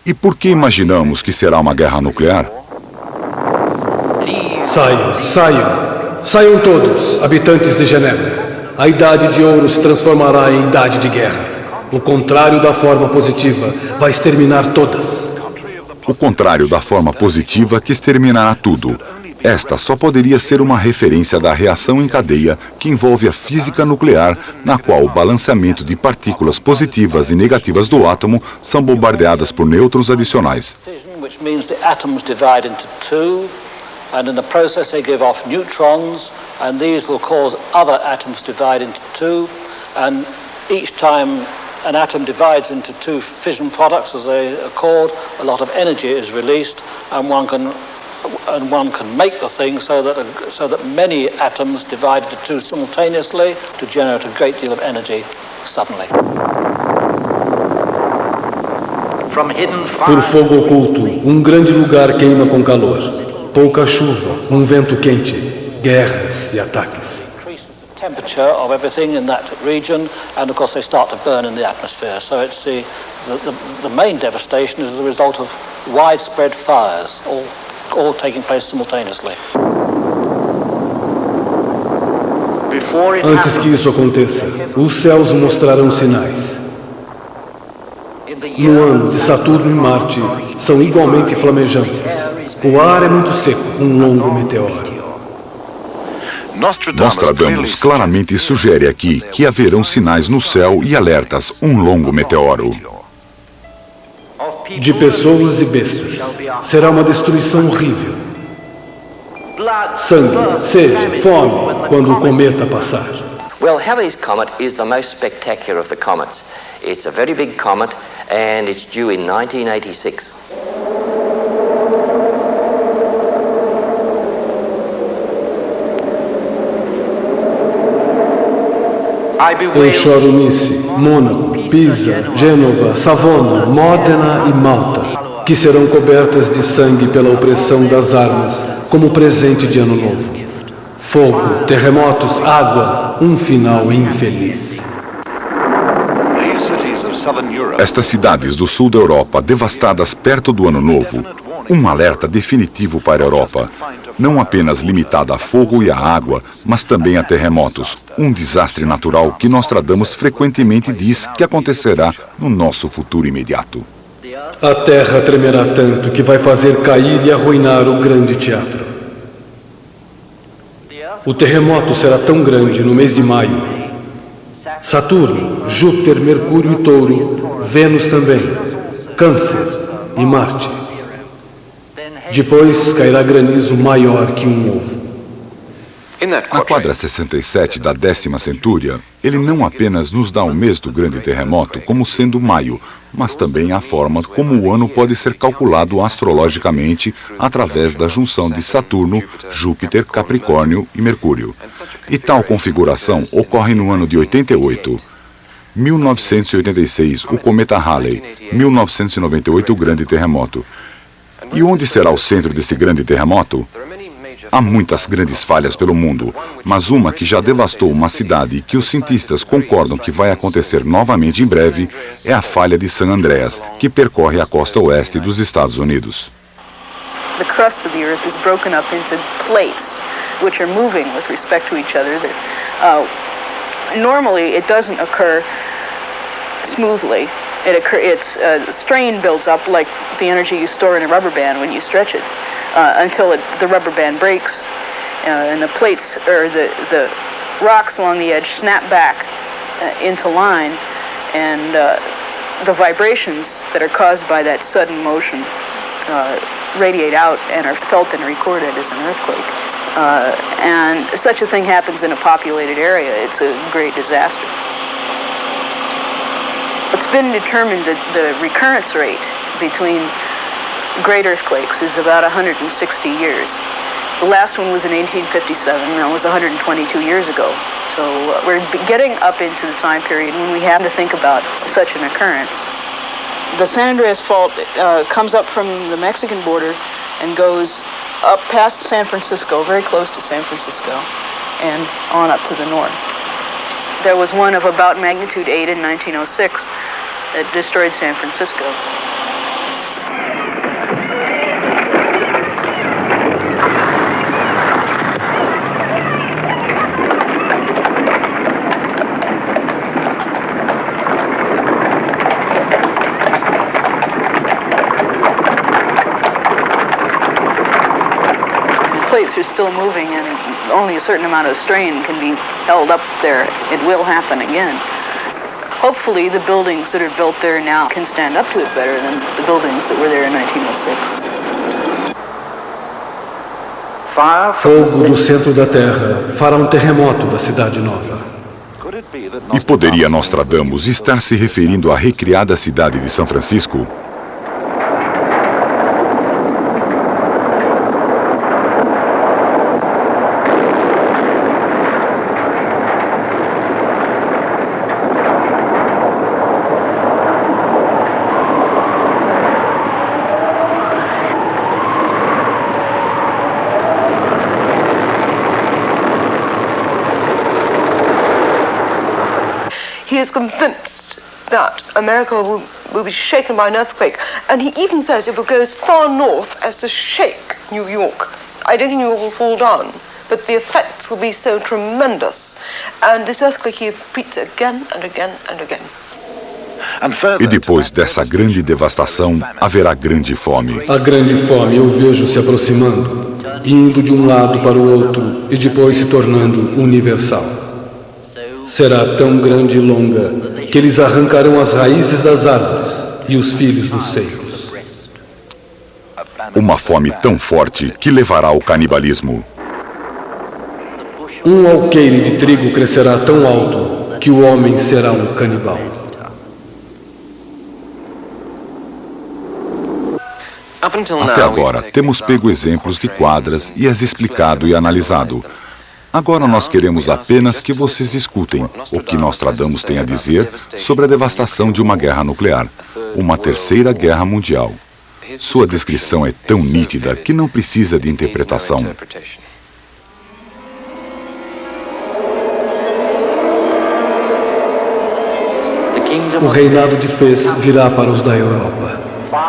E por que imaginamos que será uma guerra nuclear? Saiam, saiam, saiam todos, habitantes de Genebra. A idade de ouro se transformará em idade de guerra. O contrário da forma positiva vai exterminar todas. O contrário da forma positiva que exterminará tudo. Esta só poderia ser uma referência da reação em cadeia que envolve a física nuclear, na qual o balanceamento de partículas positivas e negativas do átomo são bombardeadas por nêutrons adicionais. Which means the atoms divide into two, and in the process they give off neutrons, and these will cause other atoms to divide into two, and each time an atom divides into two fission products, as they are called, a lot of energy is released, and one can make the thing so that many atoms divide into two simultaneously to generate a great deal of energy suddenly. Por fogo oculto, grande lugar queima com calor. Pouca chuva, vento quente, guerras e ataques. Temperature of everything in that region, and of course they start to burn in the atmosphere. So it's the main devastation is as a result of widespread fires, all taking place simultaneously. Antes que isso aconteça, os céus mostrarão sinais. No ano de Saturno e Marte são igualmente flamejantes. O ar é muito seco, longo meteoro. Nostradamus claramente sugere aqui que haverão sinais no céu e alertas, longo meteoro. De pessoas e bestas. Será uma destruição horrível. Sangue, sede, fome, quando o cometa passar. Well, Halley's Comet is the most spectacular of the comets. It's a very big comet, and it's due in 1986. Eu choro Nice, Mônaco, Pisa, Gênova, Savona, Módena e Malta, que serão cobertas de sangue pela opressão das armas, como presente de Ano Novo. Fogo, terremotos, água, um final infeliz. Estas cidades do sul da Europa, devastadas perto do Ano Novo, um alerta definitivo para a Europa, não apenas limitada a fogo e a água, mas também a terremotos, um desastre natural que Nostradamus frequentemente diz que acontecerá no nosso futuro imediato. A terra tremerá tanto que vai fazer cair e arruinar o grande teatro. O terremoto será tão grande no mês de maio. Saturno, Júpiter, Mercúrio e Touro, Vênus também, Câncer e Marte. Depois cairá granizo maior que um ovo. Na quadra 67 da 10ª centúria, ele não apenas nos dá o mês do grande terremoto como sendo maio, mas também a forma como o ano pode ser calculado astrologicamente através da junção de Saturno, Júpiter, Capricórnio e Mercúrio. E tal configuração ocorre no ano de 88. 1986, o cometa Halley. 1998, o grande terremoto. E onde será o centro desse grande terremoto? Há muitas grandes falhas pelo mundo, mas uma que já devastou uma cidade e que os cientistas concordam que vai acontecer novamente em breve é a falha de San Andreas, que percorre a costa oeste dos Estados Unidos. The crust of the Earth is broken up into plates, which are moving with respect to each other. Normally, it doesn't occur smoothly. Strain builds up like the energy you store in a rubber band when you stretch it. Until the rubber band breaks, and the plates or the rocks along the edge snap back into line, and the vibrations that are caused by that sudden motion radiate out and are felt and recorded as an earthquake. And such a thing happens in a populated area. It's a great disaster. It's been determined that the recurrence rate between great earthquakes is about 160 years. The last one was in 1857, that was 122 years ago. So we're getting up into the time period when we have to think about such an occurrence. The San Andreas Fault comes up from the Mexican border and goes up past San Francisco, very close to San Francisco, and on up to the north. There was one of about magnitude 8 in 1906 that destroyed San Francisco. Plates are still moving and only a certain amount of strain can be held up there. It will happen again. Hopefully the buildings that are built there now can stand up to it better than the buildings that were there in 1906. Fogo do centro da Terra fará um terremoto da cidade nova. E poderia Nostradamus estar se referindo à recriada cidade de São Francisco? He is convinced that America will be shaken by an earthquake, and he even says it will go as far north as to shake New York. I don't think New York will fall down, but the effects will be so tremendous. And this earthquake he repeats again and again and again. E depois dessa grande devastação, haverá grande fome. A grande fome eu vejo se aproximando, indo de um lado para o outro e depois se tornando universal. Será tão grande e longa que eles arrancarão as raízes das árvores e os filhos dos seios. Uma fome tão forte que levará ao canibalismo. Um alqueire de trigo crescerá tão alto que o homem será um canibal. Até agora, temos pego exemplos de quadras e as explicado e analisado. Agora nós queremos apenas que vocês escutem o que Nostradamus tem a dizer sobre a devastação de uma guerra nuclear, uma terceira guerra mundial. Sua descrição é tão nítida que não precisa de interpretação. O reinado de Fez virá para os da Europa.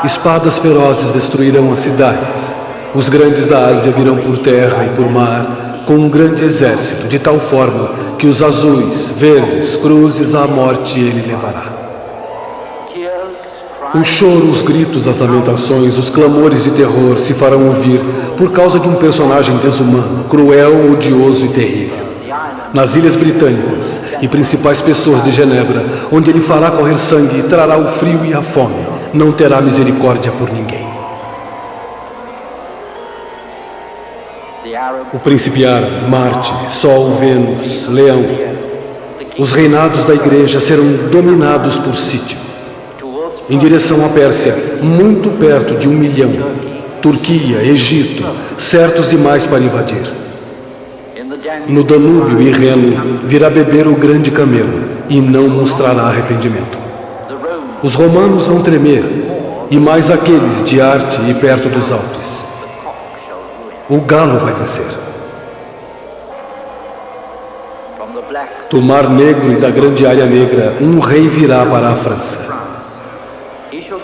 Espadas ferozes destruirão as cidades. Os grandes da Ásia virão por terra e por mar, com um grande exército, de tal forma que os azuis, verdes, cruzes à morte ele levará. O choro, os gritos, as lamentações, os clamores de terror se farão ouvir por causa de um personagem desumano, cruel, odioso e terrível. Nas Ilhas Britânicas e principais pessoas de Genebra, onde ele fará correr sangue, trará o frio e a fome, não terá misericórdia por ninguém. O príncipe árabe, Marte, Sol, Vênus, Leão. Os reinados da igreja serão dominados por sítio. Em direção à Pérsia, muito perto de 1 milhão. Turquia, Egito, certos demais para invadir. No Danúbio e Reno virá beber o grande camelo e não mostrará arrependimento. Os romanos vão tremer, e mais aqueles de Arte e perto dos Alpes. O galo vai vencer. Do Mar Negro e da grande área negra, um rei virá para a França.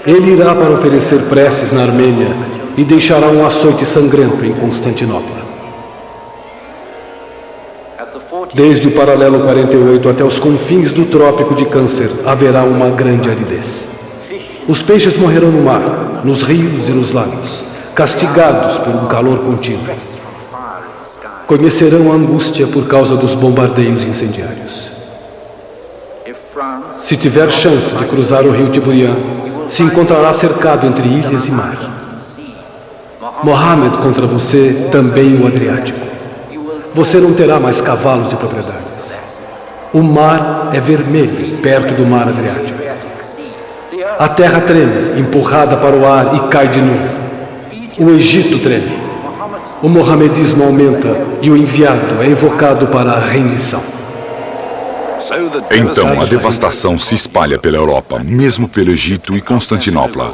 Ele irá para oferecer preces na Armênia e deixará um açoite sangrento em Constantinopla. Desde o paralelo 48 até os confins do trópico de Câncer, haverá uma grande aridez. Os peixes morrerão no mar, nos rios e nos lagos, castigados por um calor contínuo. Conhecerão a angústia por causa dos bombardeios incendiários. Se tiver chance de cruzar o rio Tiburian, se encontrará cercado entre ilhas e mar. Mohammed contra você, também o Adriático. Você não terá mais cavalos e propriedades. O mar é vermelho perto do mar Adriático. A terra treme, empurrada para o ar e cai de novo. O Egito treme. O mohamedismo aumenta e o enviado é evocado para a rendição. Então a devastação se espalha pela Europa, mesmo pelo Egito e Constantinopla.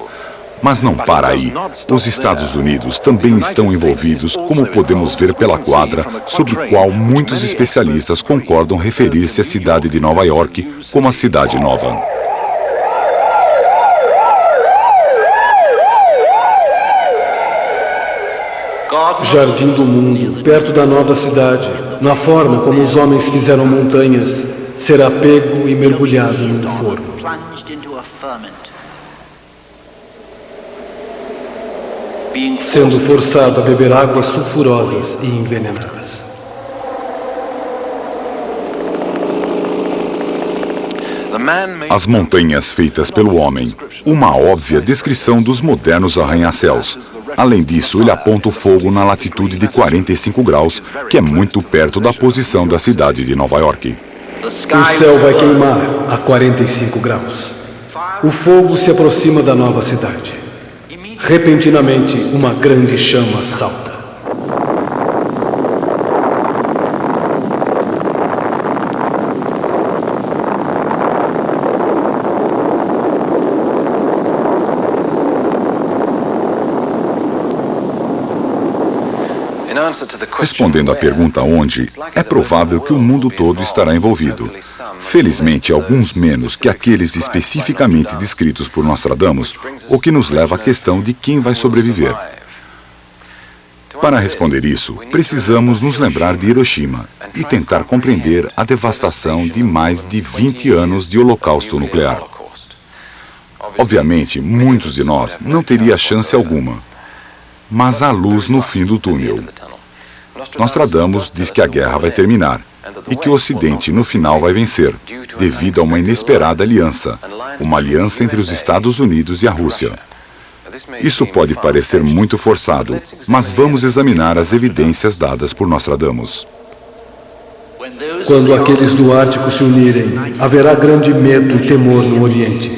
Mas não para aí. Os Estados Unidos também estão envolvidos, como podemos ver pela quadra, sobre a qual muitos especialistas concordam referir-se à cidade de Nova York como a Cidade Nova. Jardim do mundo, perto da nova cidade, na forma como os homens fizeram montanhas, será pego e mergulhado num forno. Sendo forçado a beber águas sulfurosas e envenenadas. As montanhas feitas pelo homem, uma óbvia descrição dos modernos arranha-céus. Além disso, ele aponta o fogo na latitude de 45 graus, que é muito perto da posição da cidade de Nova York. O céu vai queimar a 45 graus. O fogo se aproxima da nova cidade. Repentinamente, uma grande chama salta. Respondendo à pergunta onde, é provável que o mundo todo estará envolvido. Felizmente, alguns menos que aqueles especificamente descritos por Nostradamus, o que nos leva à questão de quem vai sobreviver. Para responder isso, precisamos nos lembrar de Hiroshima e tentar compreender a devastação de mais de 20 anos de holocausto nuclear. Obviamente, muitos de nós não teriam chance alguma, mas há luz no fim do túnel. Nostradamus diz que a guerra vai terminar e que o Ocidente no final vai vencer, devido a uma inesperada aliança, uma aliança entre os Estados Unidos e a Rússia. Isso pode parecer muito forçado, mas vamos examinar as evidências dadas por Nostradamus. Quando aqueles do Ártico se unirem, haverá grande medo e temor no Oriente.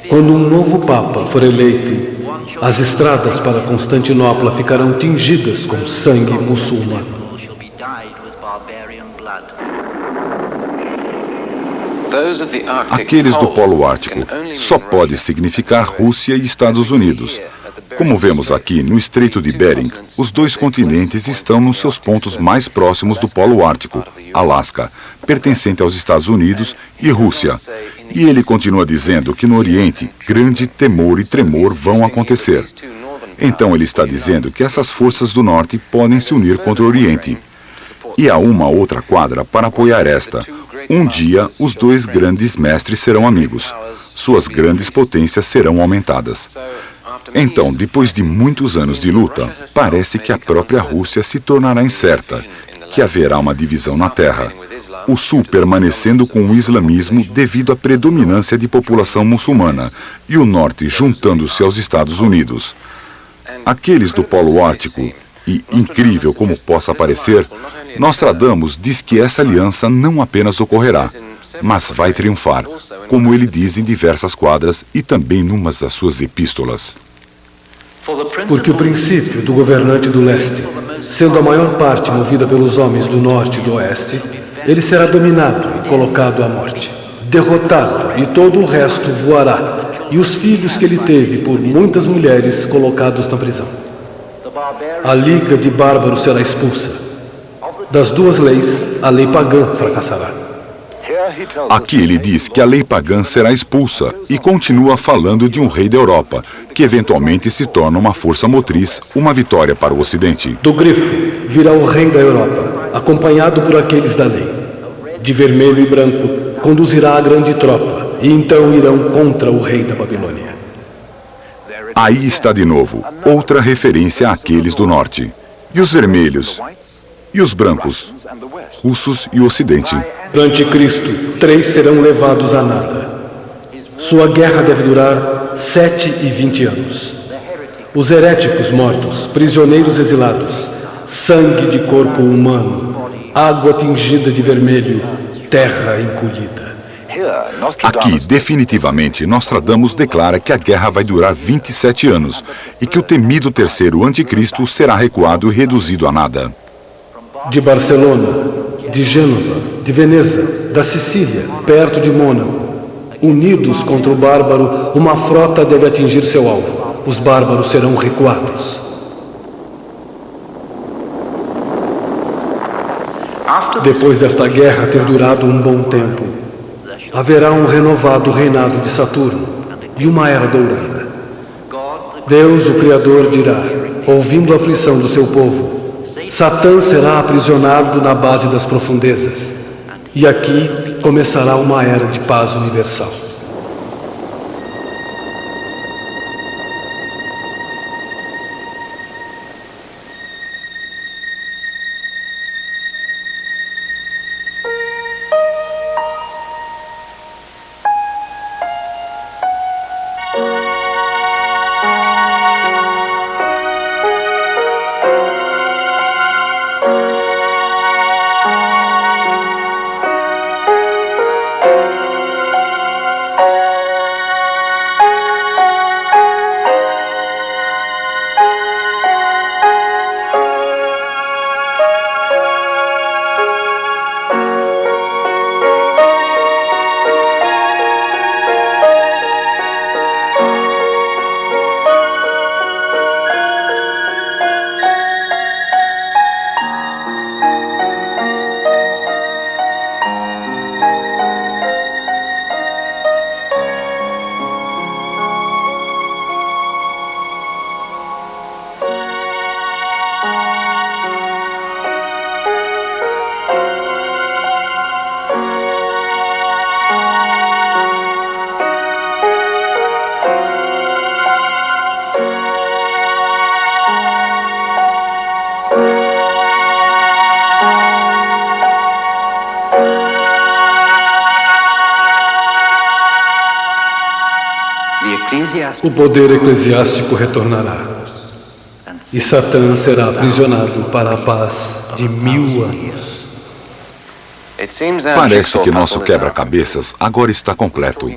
Quando um novo Papa for eleito, as estradas para Constantinopla ficarão tingidas com sangue muçulmano. Aqueles do Polo Ártico só pode significar Rússia e Estados Unidos. Como vemos aqui no Estreito de Bering, os dois continentes estão nos seus pontos mais próximos do Polo Ártico, Alasca, pertencente aos Estados Unidos, e Rússia. E ele continua dizendo que no Oriente, grande temor e tremor vão acontecer. Então ele está dizendo que essas forças do Norte podem se unir contra o Oriente. E há uma outra quadra para apoiar esta. Um dia, os dois grandes mestres serão amigos. Suas grandes potências serão aumentadas. Então, depois de muitos anos de luta, parece que a própria Rússia se tornará incerta, que haverá uma divisão na Terra. O Sul permanecendo com o islamismo devido à predominância de população muçulmana, e o Norte juntando-se aos Estados Unidos. Aqueles do Polo Ártico, e incrível como possa parecer, Nostradamus diz que essa aliança não apenas ocorrerá, mas vai triunfar, como ele diz em diversas quadras e também numas das suas epístolas. Porque o princípio do governante do leste, sendo a maior parte movida pelos homens do norte e do oeste, ele será dominado e colocado à morte, derrotado, e todo o resto voará, e os filhos que ele teve por muitas mulheres colocados na prisão. A liga de bárbaros será expulsa. Das duas leis, a lei pagã fracassará. Aqui ele diz que a lei pagã será expulsa e continua falando de um rei da Europa, que eventualmente se torna uma força motriz, uma vitória para o Ocidente. Do grifo virá o rei da Europa, acompanhado por aqueles da lei. De vermelho e branco conduzirá a grande tropa, e então irão contra o rei da Babilônia. Aí está de novo, outra referência àqueles do norte. E os vermelhos? E os brancos? Russos e o Ocidente. Do anticristo, 3 serão levados a nada. Sua guerra deve durar 7 e 20 anos. Os heréticos mortos, prisioneiros exilados, sangue de corpo humano, água tingida de vermelho, terra encolhida. Aqui, definitivamente, Nostradamus declara que a guerra vai durar 27 anos e que o temido terceiro anticristo será recuado e reduzido a nada. De Barcelona, de Gênova, de Veneza, da Sicília, perto de Mônaco, unidos contra o bárbaro, uma frota deve atingir seu alvo. Os bárbaros serão recuados. Depois desta guerra ter durado um bom tempo, haverá um renovado reinado de Saturno e uma era dourada. Deus, o Criador, dirá, ouvindo a aflição do seu povo: Satã será aprisionado na base das profundezas, e aqui começará uma era de paz universal. O poder eclesiástico retornará, e Satã será aprisionado para a paz de 1000 anos. Parece que nosso quebra-cabeças agora está completo.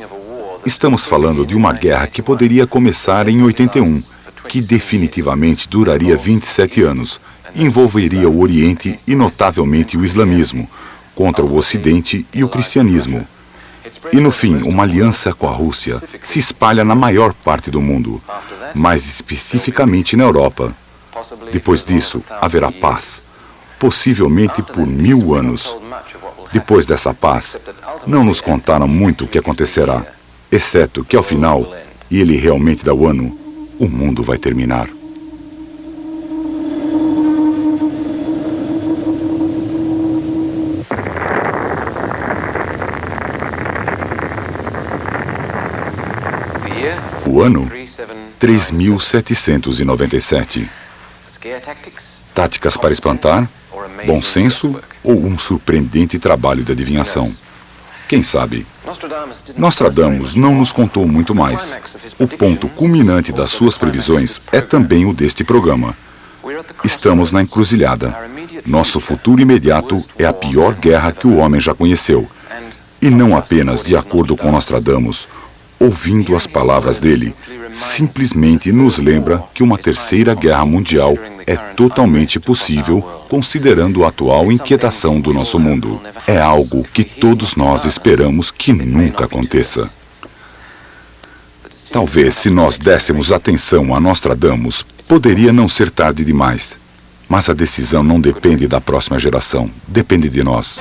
Estamos falando de uma guerra que poderia começar em 81, que definitivamente duraria 27 anos, e envolveria o Oriente e notavelmente o islamismo, contra o Ocidente e o cristianismo. E no fim, uma aliança com a Rússia se espalha na maior parte do mundo, mais especificamente na Europa. Depois disso, haverá paz, possivelmente por 1000 anos. Depois dessa paz, não nos contaram muito o que acontecerá, exceto que ao final, e ele realmente dá o ano, o mundo vai terminar. O ano 3797. Táticas para espantar, bom senso ou um surpreendente trabalho de adivinhação? Quem sabe? Nostradamus não nos contou muito mais. O ponto culminante das suas previsões é também o deste programa. Estamos na encruzilhada. Nosso futuro imediato é a pior guerra que o homem já conheceu. E não apenas de acordo com Nostradamus. Ouvindo as palavras dele, simplesmente nos lembra que uma terceira guerra mundial é totalmente possível, considerando a atual inquietação do nosso mundo. É algo que todos nós esperamos que nunca aconteça. Talvez, se nós dessemos atenção a Nostradamus, poderia não ser tarde demais. Mas a decisão não depende da próxima geração, depende de nós.